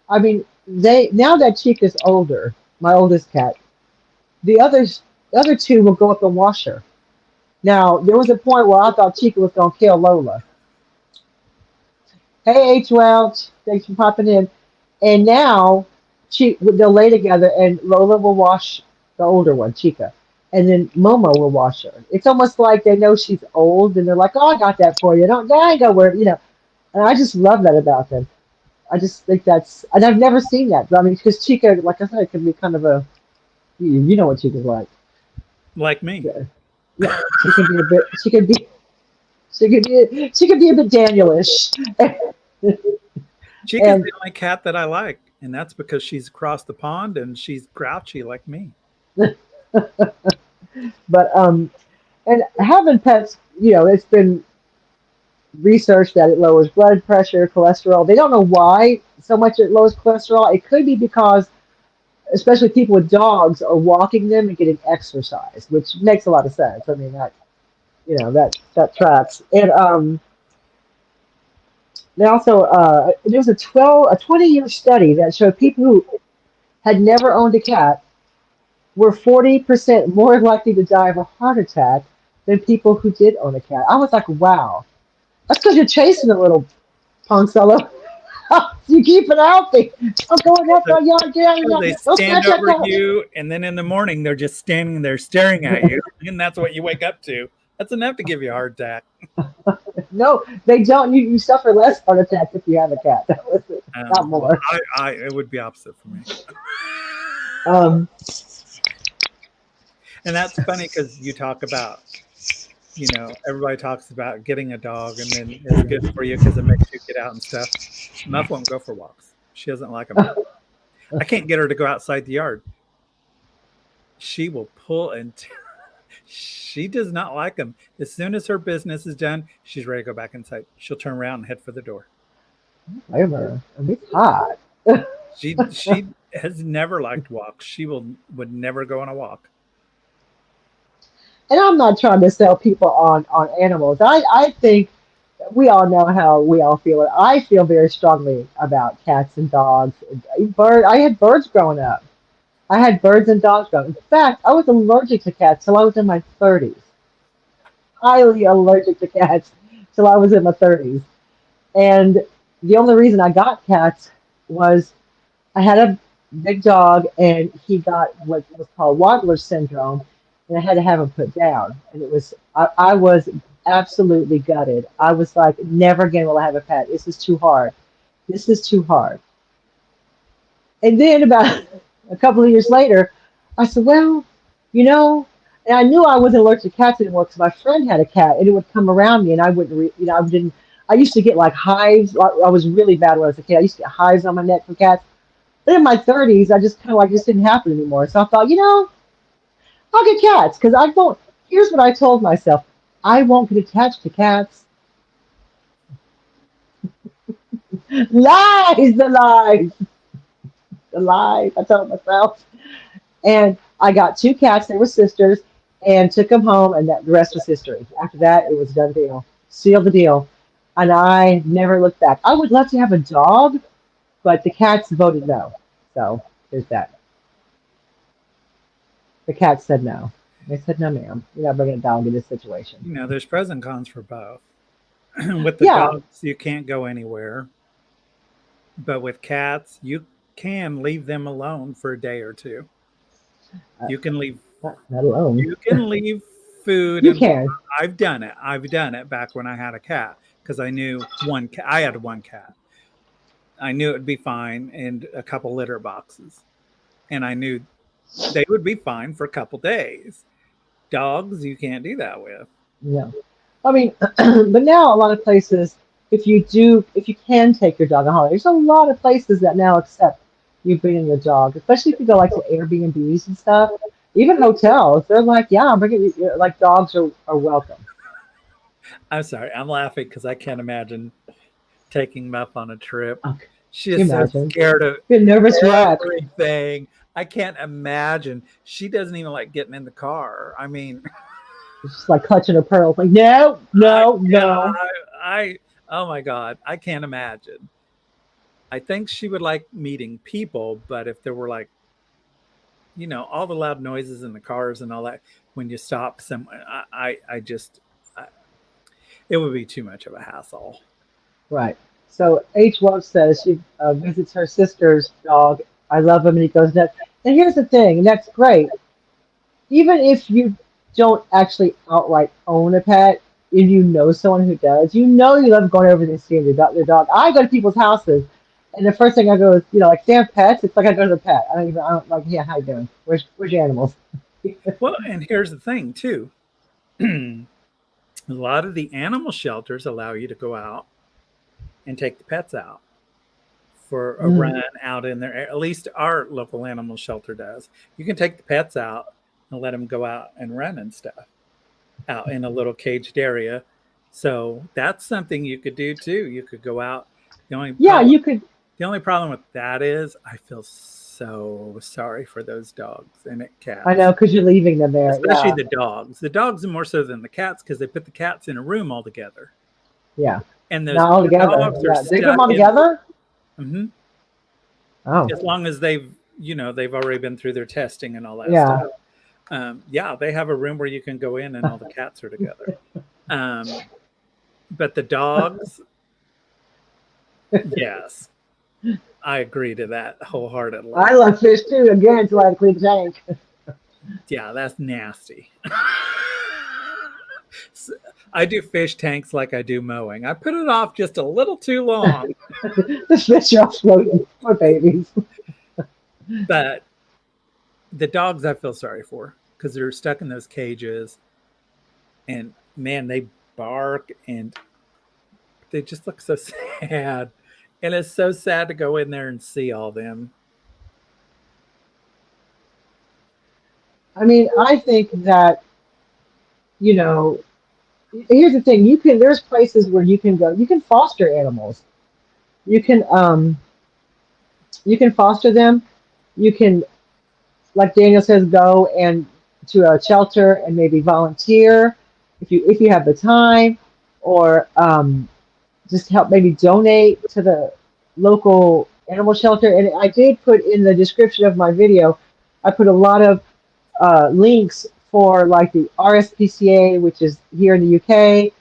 [SPEAKER 1] I mean, they now that Chica's older, my oldest cat, the other two will go up and wash her. Now, there was a point where I thought Chica was going to kill Lola. Hey, H. Thanks for popping in. And now they'll lay together, and Lola will wash the older one, Chica, and then Momo will wash her. It's almost like they know she's old, and they're like, "Oh, I got that for you. Don't I go where." And I just love that about them. I just think and I've never seen that. I mean, because Chica, like I said, can be kind of you know what Chica's like.
[SPEAKER 2] Like me.
[SPEAKER 1] Yeah, yeah, she can be a bit, she could be a bit Danielish.
[SPEAKER 2] Chica's
[SPEAKER 1] And
[SPEAKER 2] the only cat that I like, and that's because she's across the pond and she's grouchy like me.
[SPEAKER 1] but and having pets, it's been researched that it lowers blood pressure, cholesterol. They don't know why so much it lowers cholesterol. It could be because, especially people with dogs, are walking them and getting exercise, which makes a lot of sense. I mean that tracks. And they also there was a 20-year study that showed people who had never owned a cat were 40% more likely to die of a heart attack than people who did own a cat. I was like, wow, that's because you're chasing a little punk fellow. You keep it healthy. I'm going up
[SPEAKER 2] So,
[SPEAKER 1] my yard, get out of
[SPEAKER 2] they
[SPEAKER 1] yard. Don't
[SPEAKER 2] stand
[SPEAKER 1] scratch that
[SPEAKER 2] over
[SPEAKER 1] couch.
[SPEAKER 2] you, and then in the morning they're just standing there staring at you, and that's what you wake up to. That's enough to give you a heart attack.
[SPEAKER 1] No, they don't. You suffer less heart attacks if you have a cat. That was it. Not
[SPEAKER 2] Well,
[SPEAKER 1] more.
[SPEAKER 2] it would be opposite for me.
[SPEAKER 1] Um,
[SPEAKER 2] And that's funny because you talk about, everybody talks about getting a dog, and then it's good for you because it makes you get out and stuff. Muff won't go for walks. She doesn't like them. I can't get her to go outside the yard. She will pull and she does not like them. As soon as her business is done, she's ready to go back inside. She'll turn around and head for the door.
[SPEAKER 1] flavor. It's hot.
[SPEAKER 2] She has never liked walks. She would never go on a walk.
[SPEAKER 1] And I'm not trying to sell people on animals. I think we all know how we all feel. I feel very strongly about cats and dogs. I had birds growing up. I had birds and dogs growing up. In fact, I was allergic to cats till I was in my 30s. Highly allergic to cats till I was in my 30s. And the only reason I got cats was I had a big dog and he got what was called Waddler syndrome, and I had to have him put down. And I was absolutely gutted. I was like, never again will I have a pet. This is too hard. This is too hard. And then about a couple of years later, I said, well, you know, and I knew I wasn't allergic to cats anymore because my friend had a cat and it would come around me and I wouldn't, I didn't, I used to get like hives. I was really bad when I was a kid. I used to get hives on my neck from cats. But in my 30s, I just kind of like this didn't happen anymore. So I thought, I'll get cats because I won't. Here's what I told myself: I won't get attached to cats. Lies, the lies, the lies. I told myself, and I got two cats. They were sisters, and took them home, and the rest was history. After that, it was done deal, sealed the deal, and I never looked back. I would love to have a dog, but the cats voted no. So there's that. The cat said no. They said, no, ma'am. You're not bringing a dog in this situation.
[SPEAKER 2] There's pros and cons for both. With the
[SPEAKER 1] Yeah.
[SPEAKER 2] dogs, you can't go anywhere. But with cats, you can leave them alone for a day or two. You can leave
[SPEAKER 1] Not alone.
[SPEAKER 2] you can leave food
[SPEAKER 1] You
[SPEAKER 2] and
[SPEAKER 1] can.
[SPEAKER 2] I've done it. I've done it back when I had a cat because I knew I had one cat. I knew it would be fine and a couple litter boxes. And I knew they would be fine for a couple days. Dogs, you can't do that with.
[SPEAKER 1] Yeah. I mean, but now a lot of places, if you can take your dog on holiday, there's a lot of places that now accept you bringing your dog, especially if you go like to Airbnbs and stuff. Even hotels, they're like, yeah, I'm bringing you, like dogs are welcome.
[SPEAKER 2] I'm sorry, I'm laughing because I can't imagine taking Muff on a trip.
[SPEAKER 1] Okay.
[SPEAKER 2] She
[SPEAKER 1] Can you
[SPEAKER 2] is so
[SPEAKER 1] imagine?
[SPEAKER 2] scared of
[SPEAKER 1] Be a nervous wreck.
[SPEAKER 2] everything. I can't imagine. She doesn't even like getting in the car. I mean,
[SPEAKER 1] It's just like clutching her pearls. Like, no,
[SPEAKER 2] I,
[SPEAKER 1] no,
[SPEAKER 2] yeah,
[SPEAKER 1] no.
[SPEAKER 2] oh my God, I can't imagine. I think she would like meeting people, but if there were like, all the loud noises in the cars and all that, when you stop somewhere, I just, it would be too much of a hassle.
[SPEAKER 1] Right. So H. Wolf says she visits her sister's dog. I love him, and he goes nuts. And here's the thing, and that's great. Even if you don't actually outright own a pet, if you know someone who does, you love going over and seeing your dog. I go to people's houses, and the first thing I go is, like, they have pets. It's like I go to the pet. I don't like, yeah, how you doing? Where's your animals?
[SPEAKER 2] Well, and here's the thing too. A lot of the animal shelters allow you to go out and take the pets out for a
[SPEAKER 1] Mm.
[SPEAKER 2] run out in there. At least our local animal shelter does. You can take the pets out and let them go out and run and stuff out in a little caged area. So that's something you could do too. You could go out. The only
[SPEAKER 1] Yeah,
[SPEAKER 2] problem,
[SPEAKER 1] you could.
[SPEAKER 2] the only problem with that is I feel so sorry for those dogs and
[SPEAKER 1] I
[SPEAKER 2] cats,
[SPEAKER 1] know because you're leaving them there.
[SPEAKER 2] especially
[SPEAKER 1] Yeah,
[SPEAKER 2] the dogs. The dogs are more so than the cats because they put the cats in a room all together,
[SPEAKER 1] yeah.
[SPEAKER 2] and those
[SPEAKER 1] Not all
[SPEAKER 2] poor
[SPEAKER 1] together.
[SPEAKER 2] dogs are
[SPEAKER 1] Yeah, they put them
[SPEAKER 2] stuck
[SPEAKER 1] all
[SPEAKER 2] in.
[SPEAKER 1] together.
[SPEAKER 2] Mhm.
[SPEAKER 1] Oh,
[SPEAKER 2] As long as they've already been through their testing and all that
[SPEAKER 1] yeah.
[SPEAKER 2] stuff. Yeah, they have a room where you can go in and all the cats are together. Um, but the dogs, yes, I agree to that wholeheartedly.
[SPEAKER 1] I love fish too. Again, until I had to clean the tank.
[SPEAKER 2] Yeah, that's nasty. I do fish tanks like I do mowing. I put it off just a little too long,
[SPEAKER 1] The fish are all floating. Poor babies.
[SPEAKER 2] but the dogs I feel sorry for because they're stuck in those cages and man, they bark and they just look so sad. And it's so sad to go in there and see all them.
[SPEAKER 1] I mean, I think that, you know, here's the thing. There's places where you can go. You can foster animals. You can, um, you can foster them. You can, like Daniel says, go and to a shelter and maybe volunteer if you have the time, or just help maybe donate to the local animal shelter. And I did put in the description of my video, I put a lot of links for like the RSPCA, which is here in the UK,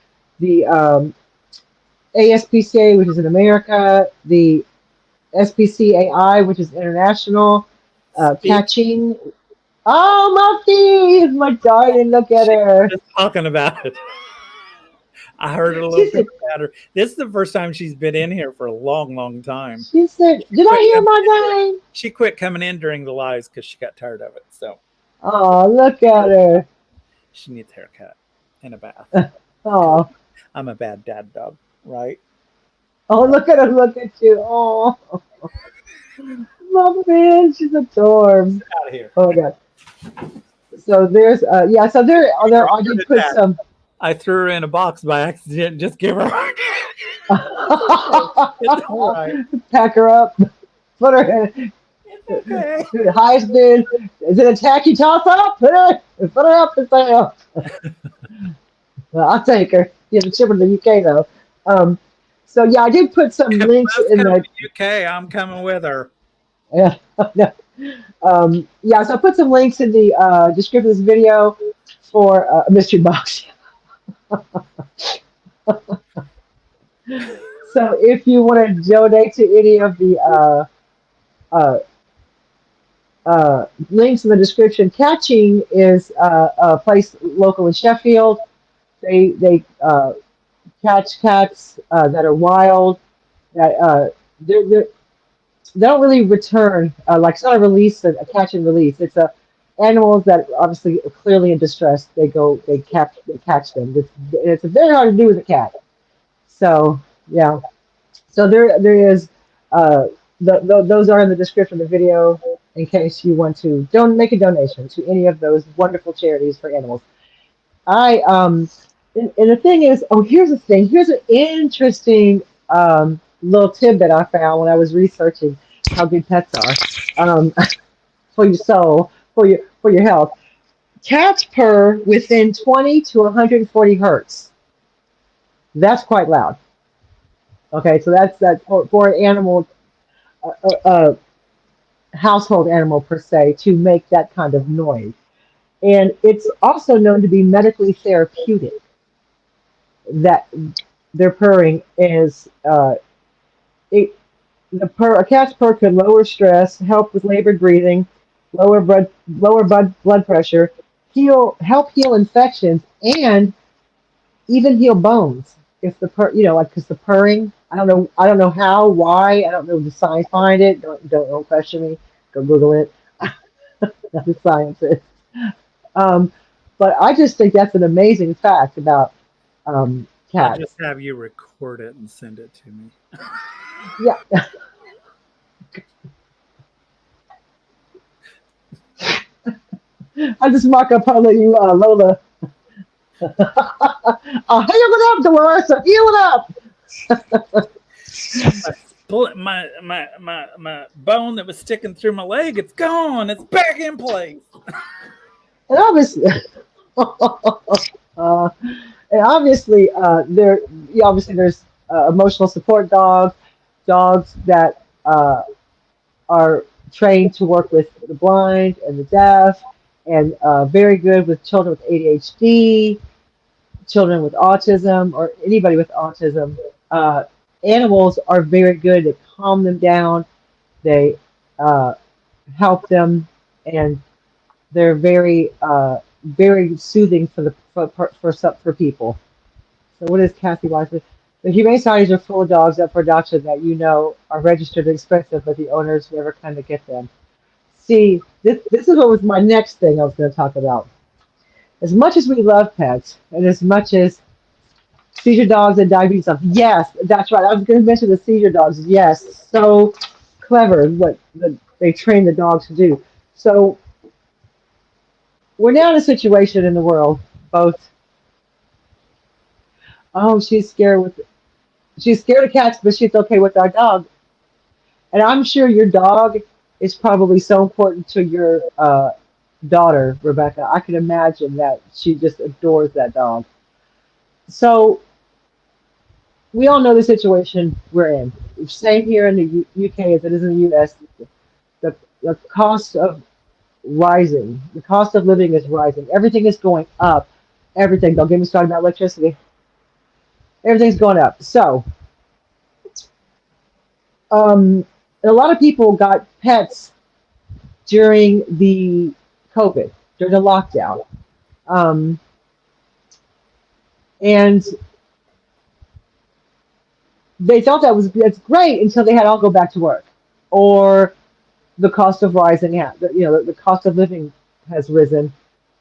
[SPEAKER 1] the ASPCA, which is in America, the SPCAI, which is international,
[SPEAKER 2] Speak.
[SPEAKER 1] Cat-CHING. Oh, Muffy! My darling, look at
[SPEAKER 2] She
[SPEAKER 1] her.
[SPEAKER 2] was just talking about it. I heard a little
[SPEAKER 1] She
[SPEAKER 2] bit
[SPEAKER 1] said,
[SPEAKER 2] about her. This is the first time she's been in here for a long, long time.
[SPEAKER 1] she said,
[SPEAKER 2] She
[SPEAKER 1] did I
[SPEAKER 2] quit
[SPEAKER 1] hear
[SPEAKER 2] coming
[SPEAKER 1] my
[SPEAKER 2] in dur-
[SPEAKER 1] name?
[SPEAKER 2] She quit coming in during the lives because she got tired of it. So
[SPEAKER 1] Oh, look at her.
[SPEAKER 2] she needs a haircut and a bath.
[SPEAKER 1] Oh,
[SPEAKER 2] I'm a bad dad dog, right?
[SPEAKER 1] oh, look at her, look at you. Oh, Muffin, she's a dorm.
[SPEAKER 2] Out of here.
[SPEAKER 1] Oh my God. So there's, yeah, so there, I
[SPEAKER 2] Heart
[SPEAKER 1] did put
[SPEAKER 2] attack.
[SPEAKER 1] some.
[SPEAKER 2] I threw her in a box by accident. Just give her a heart attack. It's all right.
[SPEAKER 1] Pack her up, put her in.
[SPEAKER 2] It's okay.
[SPEAKER 1] The highest bid. Is it a tacky toss up? Put her up and say, oh. Well, I'll take her. You have to ship her to the UK though. So yeah, I did put some
[SPEAKER 2] If
[SPEAKER 1] links
[SPEAKER 2] Buzz
[SPEAKER 1] in
[SPEAKER 2] comes
[SPEAKER 1] the.
[SPEAKER 2] to UK, I'm coming with her.
[SPEAKER 1] Yeah, no. Yeah, so I put some links in the description of this video for a mystery box. So if you want to donate to any of the uh, links in the description, Cat-CHING is a place local in Sheffield. They catch cats that are wild. That they don't really return. Like it's not a release, a catch and release. It's a animals that obviously are clearly in distress. They catch them. It's very hard to do with a cat. So yeah. So there is those are in the description of the video in case you want to don't make a donation to any of those wonderful charities for animals. I and the thing is, oh, here's the thing. Here's an interesting little tidbit I found when I was researching how good pets are for your soul, for your health. Cats purr within 20 to 140 hertz. That's quite loud. Okay, so that's that for an animal, a household animal per se, to make that kind of noise. And it's also known to be medically therapeutic. That their purring is it a cat's purr could lower stress, help with labored breathing, lower blood pressure, help heal infections, and even heal bones. If the like because the purring, I don't know how, why, I don't know the science behind it. Don't question me. Go Google it. Not a scientist. Um, but I just think that's an amazing fact about
[SPEAKER 2] I'll just
[SPEAKER 1] cats.
[SPEAKER 2] have you record it and send it to me.
[SPEAKER 1] Yeah. I just mark up, I'll let you, Lola. Heal it up, Dolores. Heal it up.
[SPEAKER 2] My bone that was sticking through my leg, it's gone. It's back in place.
[SPEAKER 1] And obviously, uh, and obviously, obviously there's emotional support dogs that are trained to work with the blind and the deaf, and very good with children with ADHD, children with autism, or anybody with autism. Uh, Animals are very good to calm them down. They uh, help them, and they're very soothing for people. So what is Kathy Weiss? The humane societies are full of dogs up for adoption that are registered and expensive, but the owners never kind of get them. See, this is what was my next thing I was going to talk about. As much as we love pets, and as much as seizure dogs and diabetes stuff, yes, that's right. I was going to mention the seizure dogs. Yes, so clever they train the dogs to do. So we're now in a situation in the world, both. Oh, she's scared of cats, but she's okay with our dog. And I'm sure your dog is probably so important to daughter, Rebecca, I can imagine that she just adores that dog. So we all know the situation we're in. Same here in the UK as it is in the US. The cost of rising, the cost of living is rising. Everything is going up. Everything. Don't get me started about electricity. Everything's going up. So, um, a lot of people got pets during the COVID, during the lockdown. Um, and they thought that's great until they had to all go back to work, or the cost of rising, the cost of living has risen to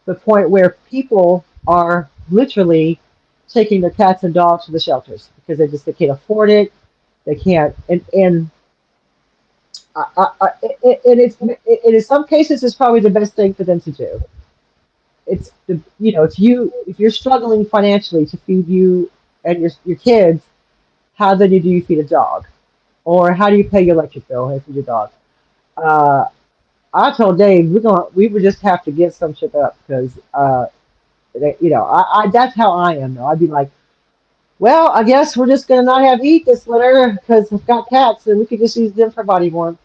[SPEAKER 1] the point where people are literally taking their cats and dogs to the shelters because they can't afford it. They can't, and in some cases it's probably the best thing for them to do. It's the if you're struggling financially to feed you and your kids, how then do you feed a dog, or how do you pay your electric bill and feed your dog? Uh, I told Dave we would just have to get some shit up because that's how I am though. I'd be like, well, I guess we're just gonna not have heat this winter because we've got cats and we could just use them for body warmth,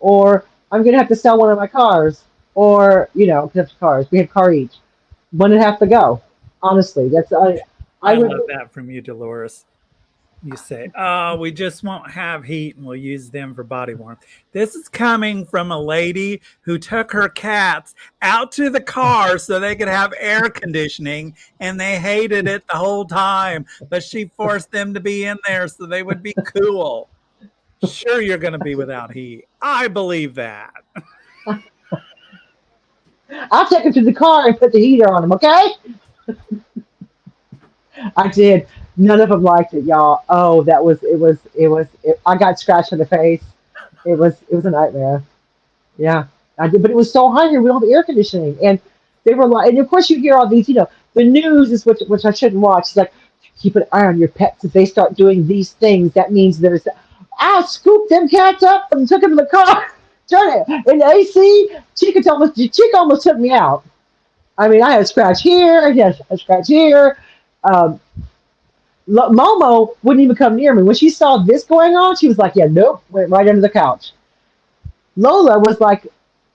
[SPEAKER 1] or I'm gonna have to sell one of my cars, or cars. We had a car each. One and a half to go. Honestly, that's I would.
[SPEAKER 2] love that from you, Dolores. You say, "Oh, we just won't have heat, and we'll use them for body warmth." This is coming from a lady who took her cats out to the car so they could have air conditioning, and they hated it the whole time. But she forced them to be in there so they would be cool. Sure, you're going to be without heat. I believe that.
[SPEAKER 1] I'll take them to the car and put the heater on them. Okay. I did. None of them liked it, y'all. Oh, I got scratched in the face. It was a nightmare. Yeah, I did. But it was so hot here. We don't have air conditioning, and they were like, and of course you hear all these. The news is which I shouldn't watch. It's like keep an eye on your pets. If they start doing these things, that means there's. I scooped them cats up and took them in the car. Turn it in the AC. Chica almost took me out. I mean, I had a scratch here. I had a scratch here. Um, Momo wouldn't even come near me. When she saw this going on, she was like, yeah, nope, went right under the couch. Lola was like,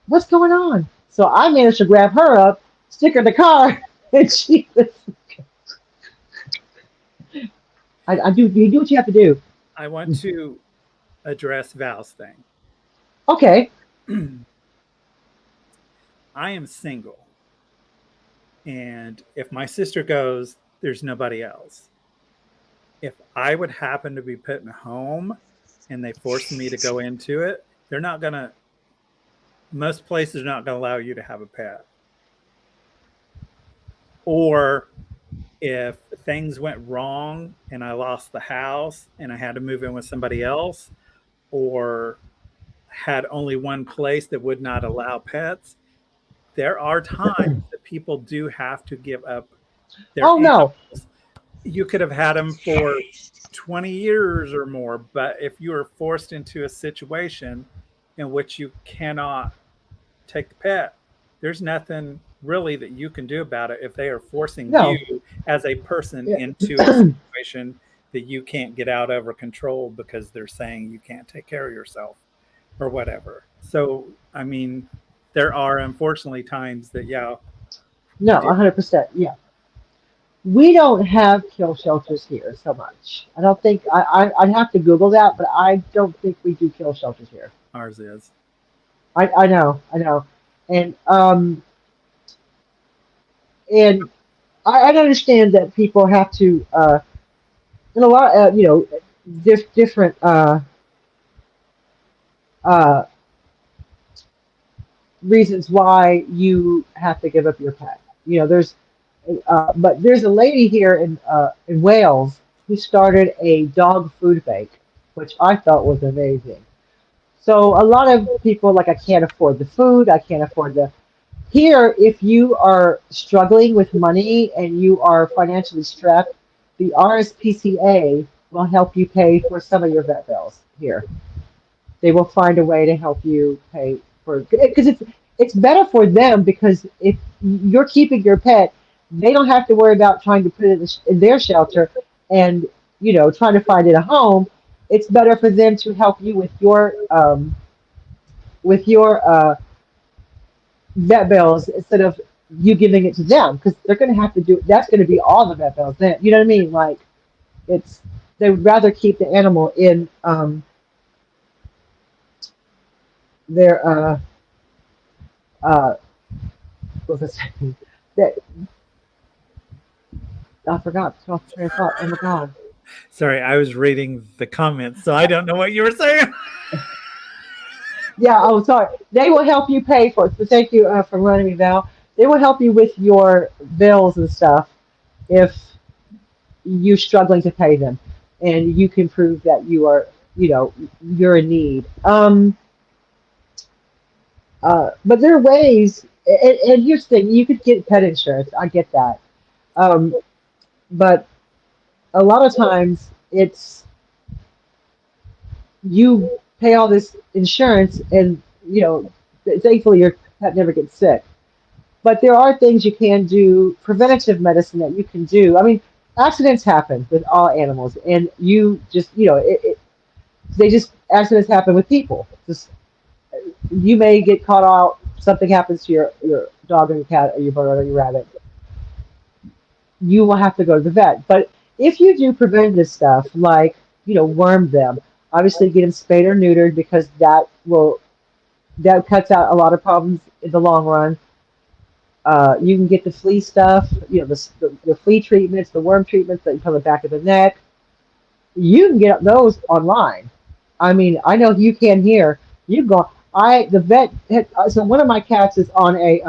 [SPEAKER 1] what's going on? So I managed to grab her up, stick her in the car, and she was. You do what you have to do.
[SPEAKER 2] I want to address Val's thing.
[SPEAKER 1] Okay.
[SPEAKER 2] I am single. And if my sister goes, there's nobody else. If I would happen to be put in a home and they force me to go into it, most places are not going to allow you to have a pet. Or if things went wrong and I lost the house and I had to move in with somebody else, or had only one place that would not allow pets, there are times that people do have to give up their
[SPEAKER 1] animals.
[SPEAKER 2] No. You could have had them for 20 years or more, but if you are forced into a situation in which you cannot take the pet, there's nothing really that you can do about it if they are forcing you as a person into a situation that you can't get out of or control because they're saying you can't take care of yourself or whatever. So, I mean, there are unfortunately times that,
[SPEAKER 1] No, 100%. Yeah. We don't have kill shelters here so much. I don't think, I'd have to Google that, but I don't think we do kill shelters here.
[SPEAKER 2] Ours is.
[SPEAKER 1] I know. And I understand that people have to, in a lot, different reasons why you have to give up your pet. But there's a lady here in Wales who started a dog food bank, which I thought was amazing. So a lot of people like, I can't afford the food, I can't afford the. Here, if you are struggling with money and you are financially strapped, the RSPCA will help you pay for some of your vet bills here. They will find a way to help you pay for, because it's better for them because if you're keeping your pet, they don't have to worry about trying to put it in their shelter and trying to find it a home. It's better for them to help you with your vet bills instead of you giving it to them because they're going to have to do that's going to be all the vet bills then. You know what I mean? Like it's they would rather keep the animal in their uh what was I saying? That I forgot the train of thought. Oh my god.
[SPEAKER 2] Sorry, I was reading the comments, so I don't know what you were saying.
[SPEAKER 1] Yeah, oh sorry. They will help you pay for it. So thank you for running me, Val. They will help you with your bills and stuff if you're struggling to pay them, and you can prove that you're in need. But there are ways, and here's the thing: you could get pet insurance. I get that, um, but a lot of times it's you pay all this insurance, and thankfully your pet never gets sick. But there are things you can do, preventative medicine that you can do. I mean, accidents happen with all animals, and you just, they just accidents happen with people. Just you may get caught out. Something happens to your dog or your cat or your bird or your rabbit. You will have to go to the vet. But if you do preventative stuff like worm them, obviously get them spayed or neutered because that cuts out a lot of problems in the long run. You can get the flea stuff, the flea treatments, the worm treatments that you put on the back of the neck. You can get those online. I mean, I know you can here. You go. The vet. So one of my cats is on a.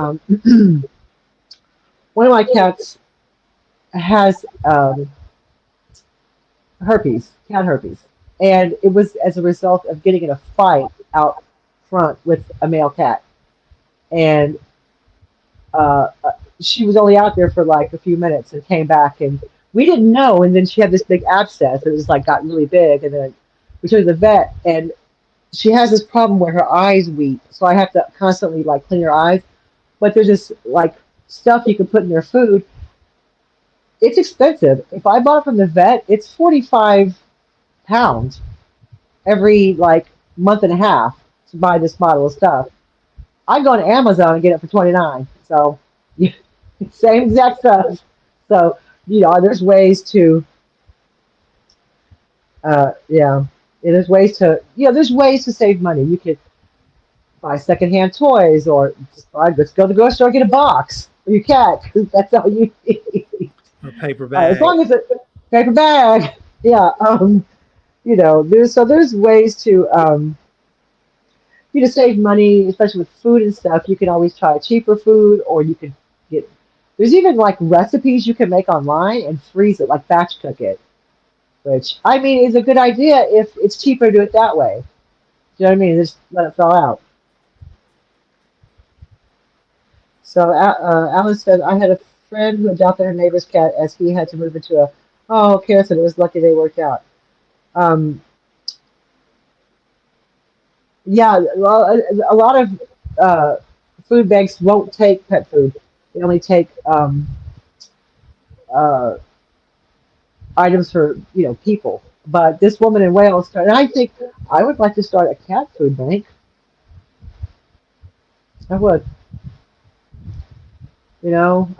[SPEAKER 1] One of my cats has herpes, cat herpes, and it was as a result of getting in a fight out front with a male cat, and uh, uh, she was only out there for like a few minutes and came back, and we didn't know. And then she had this big abscess. It was like got really big, and then we took her to the vet, and she has this problem where her eyes weep. So I have to constantly like clean her eyes. But there's this like stuff you can put in their food. It's expensive. If I bought it from the vet, it's 45 pounds every like month and a half to buy this bottle of stuff. I go on Amazon and get it for 29. So same exact stuff. So there's ways to yeah. There's ways to save money. You could buy secondhand toys or just let's go to the grocery store and get a box for your cat. 'Cause that's all you need.
[SPEAKER 2] A paper
[SPEAKER 1] As
[SPEAKER 2] bag.
[SPEAKER 1] long as it's a paper bag. Yeah. There's ways to save money, especially with food and stuff. You can always try cheaper food, or you could get. There's even like recipes you can make online and freeze it, like batch cook it, which I mean is a good idea if it's cheaper to do it that way. Do you know what I mean? Just let it thaw out. So Alice said, I had a friend who adopted her neighbor's cat as he had to move into a. Oh, Kara said it was lucky they worked out. Um, yeah, well, a lot of food banks won't take pet food. They only take uh, items for people. But this woman in Wales started. And I think I would like to start a cat food bank. I would.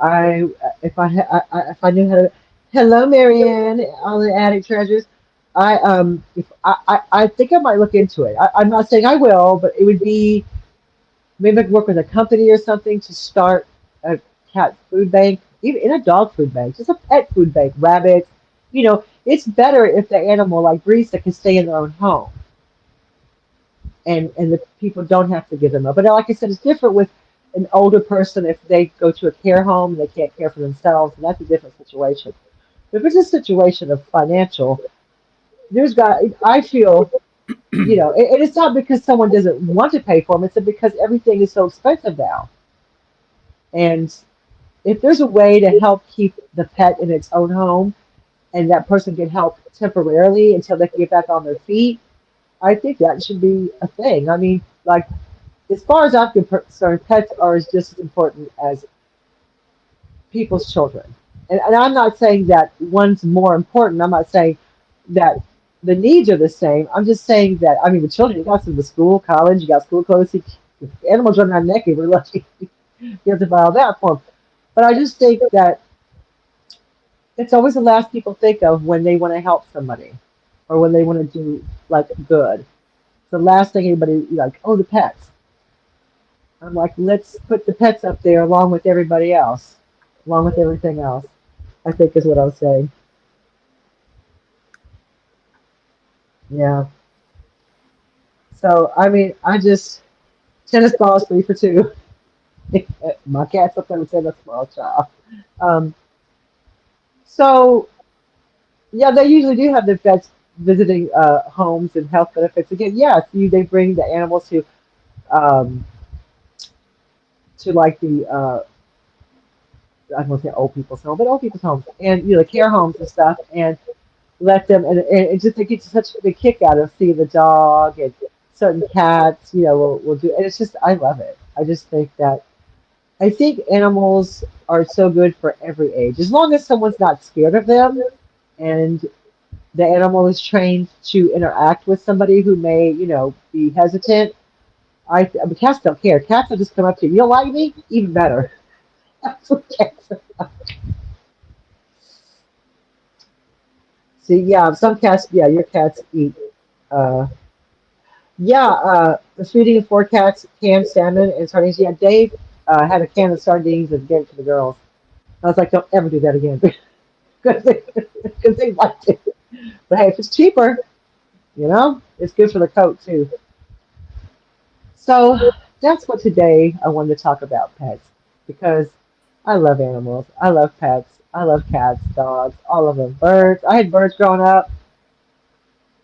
[SPEAKER 1] I if I knew how to. Hello, Marianne, all the attic treasures. If I think I might look into it. I'm not saying I will, but it would be maybe I could work with a company or something to start a cat food bank, even in a dog food bank, just a pet food bank, rabbits. It's better if the animal like Brisa can stay in their own home, and the people don't have to give them up. But like I said, it's different with an older person if they go to a care home and they can't care for themselves, and that's a different situation. But if it's a situation of financial, I feel, and it's not because someone doesn't want to pay for them, it's because everything is so expensive now. And if there's a way to help keep the pet in its own home and that person can help temporarily until they can get back on their feet, I think that should be a thing. I mean, like as far as I'm concerned, pets are just as important as people's children. And I'm not saying that one's more important. I'm not saying that the needs are the same. I'm just saying that, I mean, the children, you got some the school, college, you got school clothes, animals running around naked, we're lucky. You have to buy all that for them. But I just think that it's always the last people think of when they want to help somebody or when they want to do like good. It's the last thing anybody like, oh, the pets. I'm like, let's put the pets up there along with everybody else, along with everything else, I think is what I was saying. Yeah. So, I mean, I just, tennis balls 3 for 2. My cat's up there with tennis ball, child. Um, so, yeah, they usually do have the vets visiting homes and health benefits. Again, yes, they bring the animals um, to like the I don't want to say old people's home, but old people's homes and the care homes and stuff, and let them and it just they get such a big kick out of seeing the dog and certain cats, will do, and it's just I love it. I just think that I think animals are so good for every age, as long as someone's not scared of them and the animal is trained to interact with somebody who may, be hesitant. But cats don't care. Cats will just come up to you. You don't like me? Even better. That's what cats are. See, yeah, some cats, yeah, your cats eat. Uh, yeah, was feeding 4 cats canned salmon and sardines. Yeah, Dave had a can of sardines and gave it to the girls. I was like, don't ever do that again because they liked it. But hey, if it's cheaper, it's good for the coat too. So that's what today I wanted to talk about pets because I love animals. I love pets. I love cats, dogs, all of them. Birds. I had birds growing up,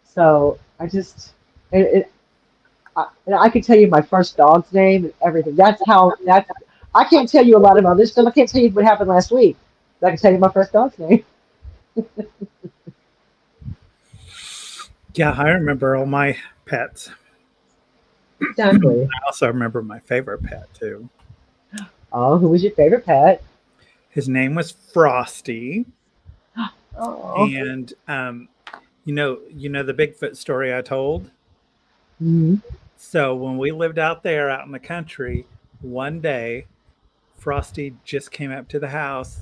[SPEAKER 1] so I just and I can tell you my first dog's name and everything. That's I can't tell you a lot about this stuff. I can't tell you what happened last week. But I can tell you my first dog's name.
[SPEAKER 2] Yeah, I remember all my pets.
[SPEAKER 1] Exactly.
[SPEAKER 2] I also remember my favorite pet too.
[SPEAKER 1] Oh, who was your favorite pet?
[SPEAKER 2] His name was Frosty,
[SPEAKER 1] Oh.
[SPEAKER 2] and you know the Bigfoot story I told.
[SPEAKER 1] Hmm.
[SPEAKER 2] So when we lived out there, out in the country, one day Frosty just came up to the house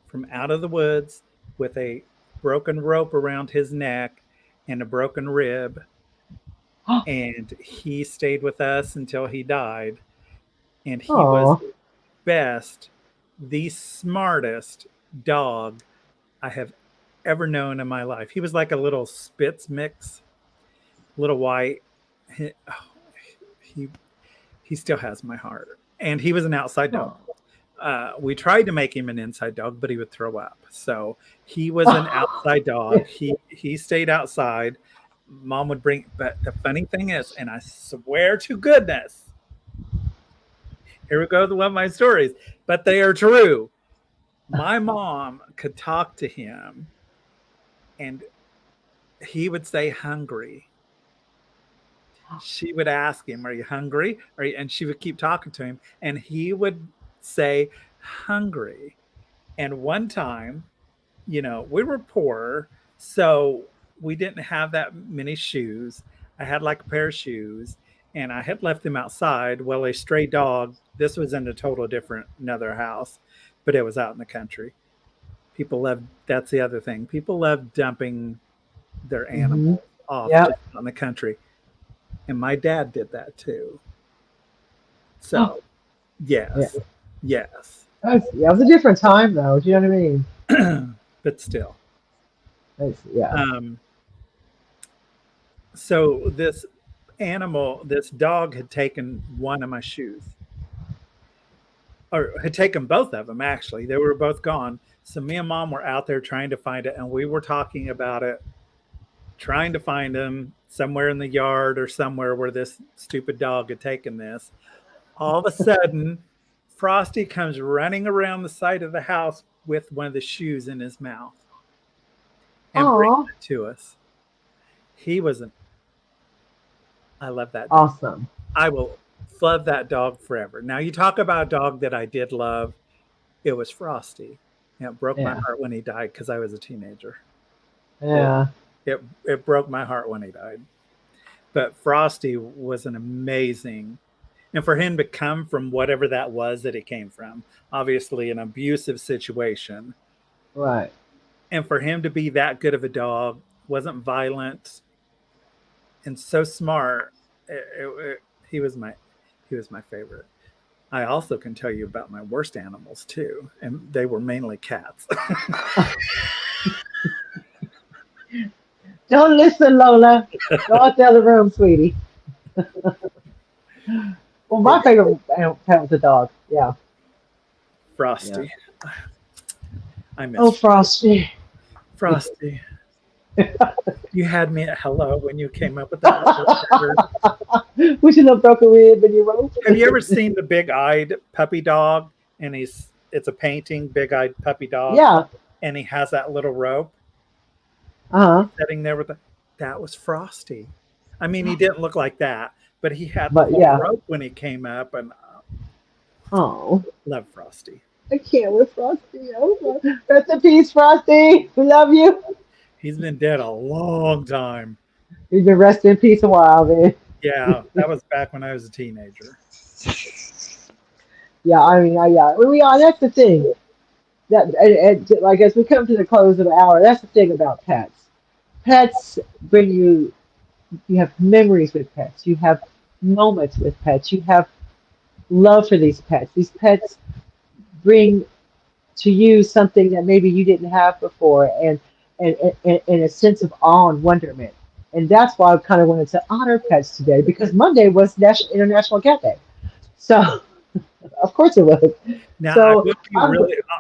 [SPEAKER 2] from out of the woods with a broken rope around his neck and a broken rib, and he stayed with us until he died. And he was
[SPEAKER 1] Oh.
[SPEAKER 2] the best, the smartest dog I have ever known in my life. He was like a little Spitz mix, little white. He, oh, he he still has my heart. And he was an outside dog.
[SPEAKER 1] Oh.
[SPEAKER 2] We tried to make him an inside dog, but he would throw up. So he was an outside dog. He stayed outside. Mom would bring, but the funny thing is, and I swear to goodness, here we go with one of my stories, but they are true. My mom could talk to him, and he would say hungry. She would ask him, "Are you hungry?" And she would keep talking to him, and he would say hungry. And one time, we were poor, so we didn't have that many shoes. I had like a pair of shoes, and I had left them outside. Well, a stray dog, this was in a total different another house, but it was out in the country. People love, that's the other thing. People love dumping their
[SPEAKER 1] Hmm.
[SPEAKER 2] animals off
[SPEAKER 1] Yep.
[SPEAKER 2] just out in the country. And my dad did that too. So,
[SPEAKER 1] Yeah.
[SPEAKER 2] yes, yes.
[SPEAKER 1] Yeah, it was a different time though. Do you know what I mean?
[SPEAKER 2] But still.
[SPEAKER 1] Yeah.
[SPEAKER 2] Um, so this dog had taken one of my shoes, or had taken both of them actually. They were both gone. So me and mom were out there trying to find it, and we were talking about it, trying to find him somewhere in the yard or somewhere where this stupid dog had taken this. All of a sudden, Frosty comes running around the side of the house with one of the shoes in his mouth and brings
[SPEAKER 1] Oh,
[SPEAKER 2] it to us. He was an I love that dog.
[SPEAKER 1] awesome.
[SPEAKER 2] I will loved that dog forever. Now, you talk about a dog that I did love. It was Frosty. And it broke my heart when he died because I was a teenager.
[SPEAKER 1] Yeah.
[SPEAKER 2] It broke my heart when he died. But Frosty was an amazing, and for him to come from whatever that was that it came from, obviously an abusive situation.
[SPEAKER 1] Right.
[SPEAKER 2] And for him to be that good of a dog, wasn't violent, and so smart. He was my favorite. I also can tell you about my worst animals too, and they were mainly cats.
[SPEAKER 1] Don't listen, Lola. Go out the other room, sweetie. Well, my favorite pet was a dog. Yeah.
[SPEAKER 2] Frosty. Yeah. I miss
[SPEAKER 1] Frosty.
[SPEAKER 2] Frosty. You had me at hello when you came up with that.
[SPEAKER 1] With your little broken rib and your rope.
[SPEAKER 2] Have you ever seen the big-eyed puppy dog? And it's a painting, big-eyed puppy dog.
[SPEAKER 1] Yeah.
[SPEAKER 2] And he has that little rope. Sitting there with that was Frosty. I mean, he didn't look like that, but he had the rope when he came up, and love Frosty.
[SPEAKER 1] I can't with Frosty. Oh, rest in peace, Frosty. We love you.
[SPEAKER 2] He's been dead a long time.
[SPEAKER 1] He's been resting in peace a while, man.
[SPEAKER 2] Yeah, that was back when I was a teenager.
[SPEAKER 1] Yeah, I mean, that's the thing. That like as we come to the close of the hour, that's the thing about pets. Pets bring you have memories with pets. You have moments with pets. You have love for these pets. These pets bring to you something that maybe you didn't have before, and a sense of awe and wonderment. And that's why I kind of wanted to honor pets today, because Monday was International Cat Day. So, of course it was.
[SPEAKER 2] Now,
[SPEAKER 1] so,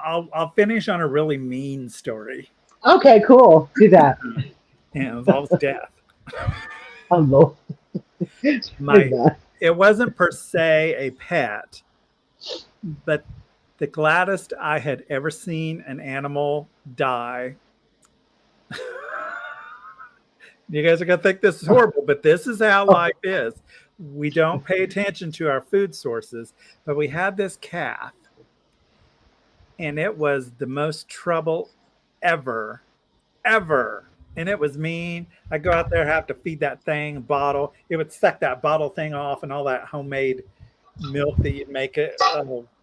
[SPEAKER 2] I'll finish on a really mean story.
[SPEAKER 1] Okay, cool. Do that.
[SPEAKER 2] And it involves death.
[SPEAKER 1] Oh, Lord.
[SPEAKER 2] It wasn't per se a pet, but the gladdest I had ever seen an animal die. You guys are going to think this is horrible, but this is how life is. We don't pay attention to our food sources, but we had this calf, and it was the most trouble ever. And it was mean. I go out there, have to feed that thing bottle. It would suck that bottle thing off, and all that homemade milk that you'd make it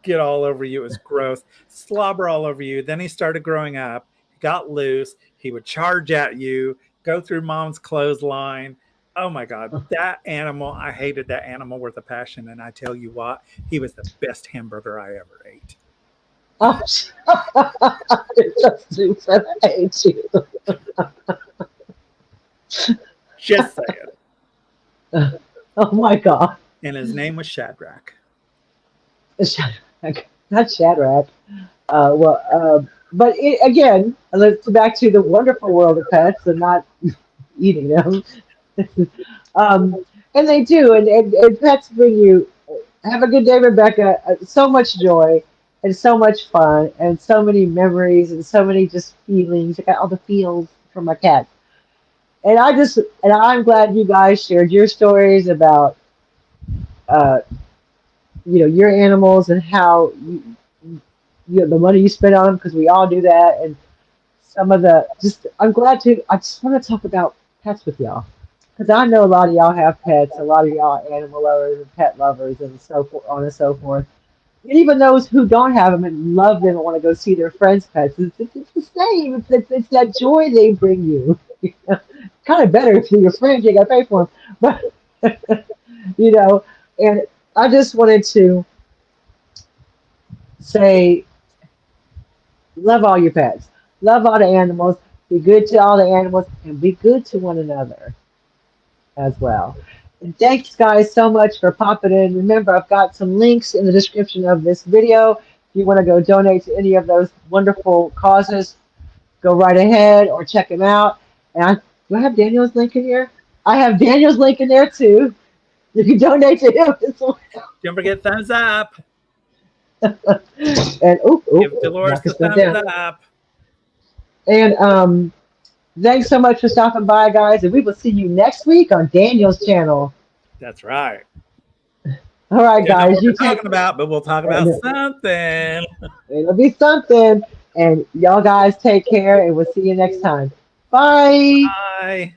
[SPEAKER 2] get all over you. It was gross. Slobber all over you. Then he started growing up, got loose. He would charge at you, go through mom's clothesline. Oh my God, that animal, I hated that animal with a passion. And I tell you what, he was the best hamburger I ever ate.
[SPEAKER 1] Oh, just stupid. I hate you.
[SPEAKER 2] Just saying.
[SPEAKER 1] Oh my God.
[SPEAKER 2] And his name was Shadrach.
[SPEAKER 1] Shadrach, not Shadrach. But again, let's go back to the wonderful world of pets and not eating them. And they do, and pets bring you. Have a good day, Rebecca. So much joy. And so much fun, and so many memories, and so many just feelings. I got all the feels from my cat. And I'm glad you guys shared your stories about, your animals and how the money you spend on them, because we all do that. And some of the I just want to talk about pets with y'all, because I know a lot of y'all have pets, a lot of y'all are animal lovers and pet lovers, and so on and so forth. And even those who don't have them and love them and want to go see their friends' pets, it's the same. It's that joy they bring you. Kind of better if you're your friend, you got to pay for them. But, and I just wanted to say, love all your pets. Love all the animals. Be good to all the animals, and be good to one another as well. And thanks, guys, so much for popping in. Remember, I've got some links in the description of this video. If you want to go donate to any of those wonderful causes, go right ahead or check them out. And do I have Daniel's link in here? I have Daniel's link in there, too. You can donate to him as well.
[SPEAKER 2] Don't forget thumbs up.
[SPEAKER 1] And
[SPEAKER 2] give Dolores the thumbs up.
[SPEAKER 1] And thanks so much for stopping by, guys, and we will see you next week on Daniel's channel.
[SPEAKER 2] That's right.
[SPEAKER 1] All right,
[SPEAKER 2] Don't know
[SPEAKER 1] guys,
[SPEAKER 2] what we're
[SPEAKER 1] you take
[SPEAKER 2] talking about, but we'll talk about something.
[SPEAKER 1] it'll be something. And y'all guys take care, and we'll see you next time. Bye.
[SPEAKER 2] Bye.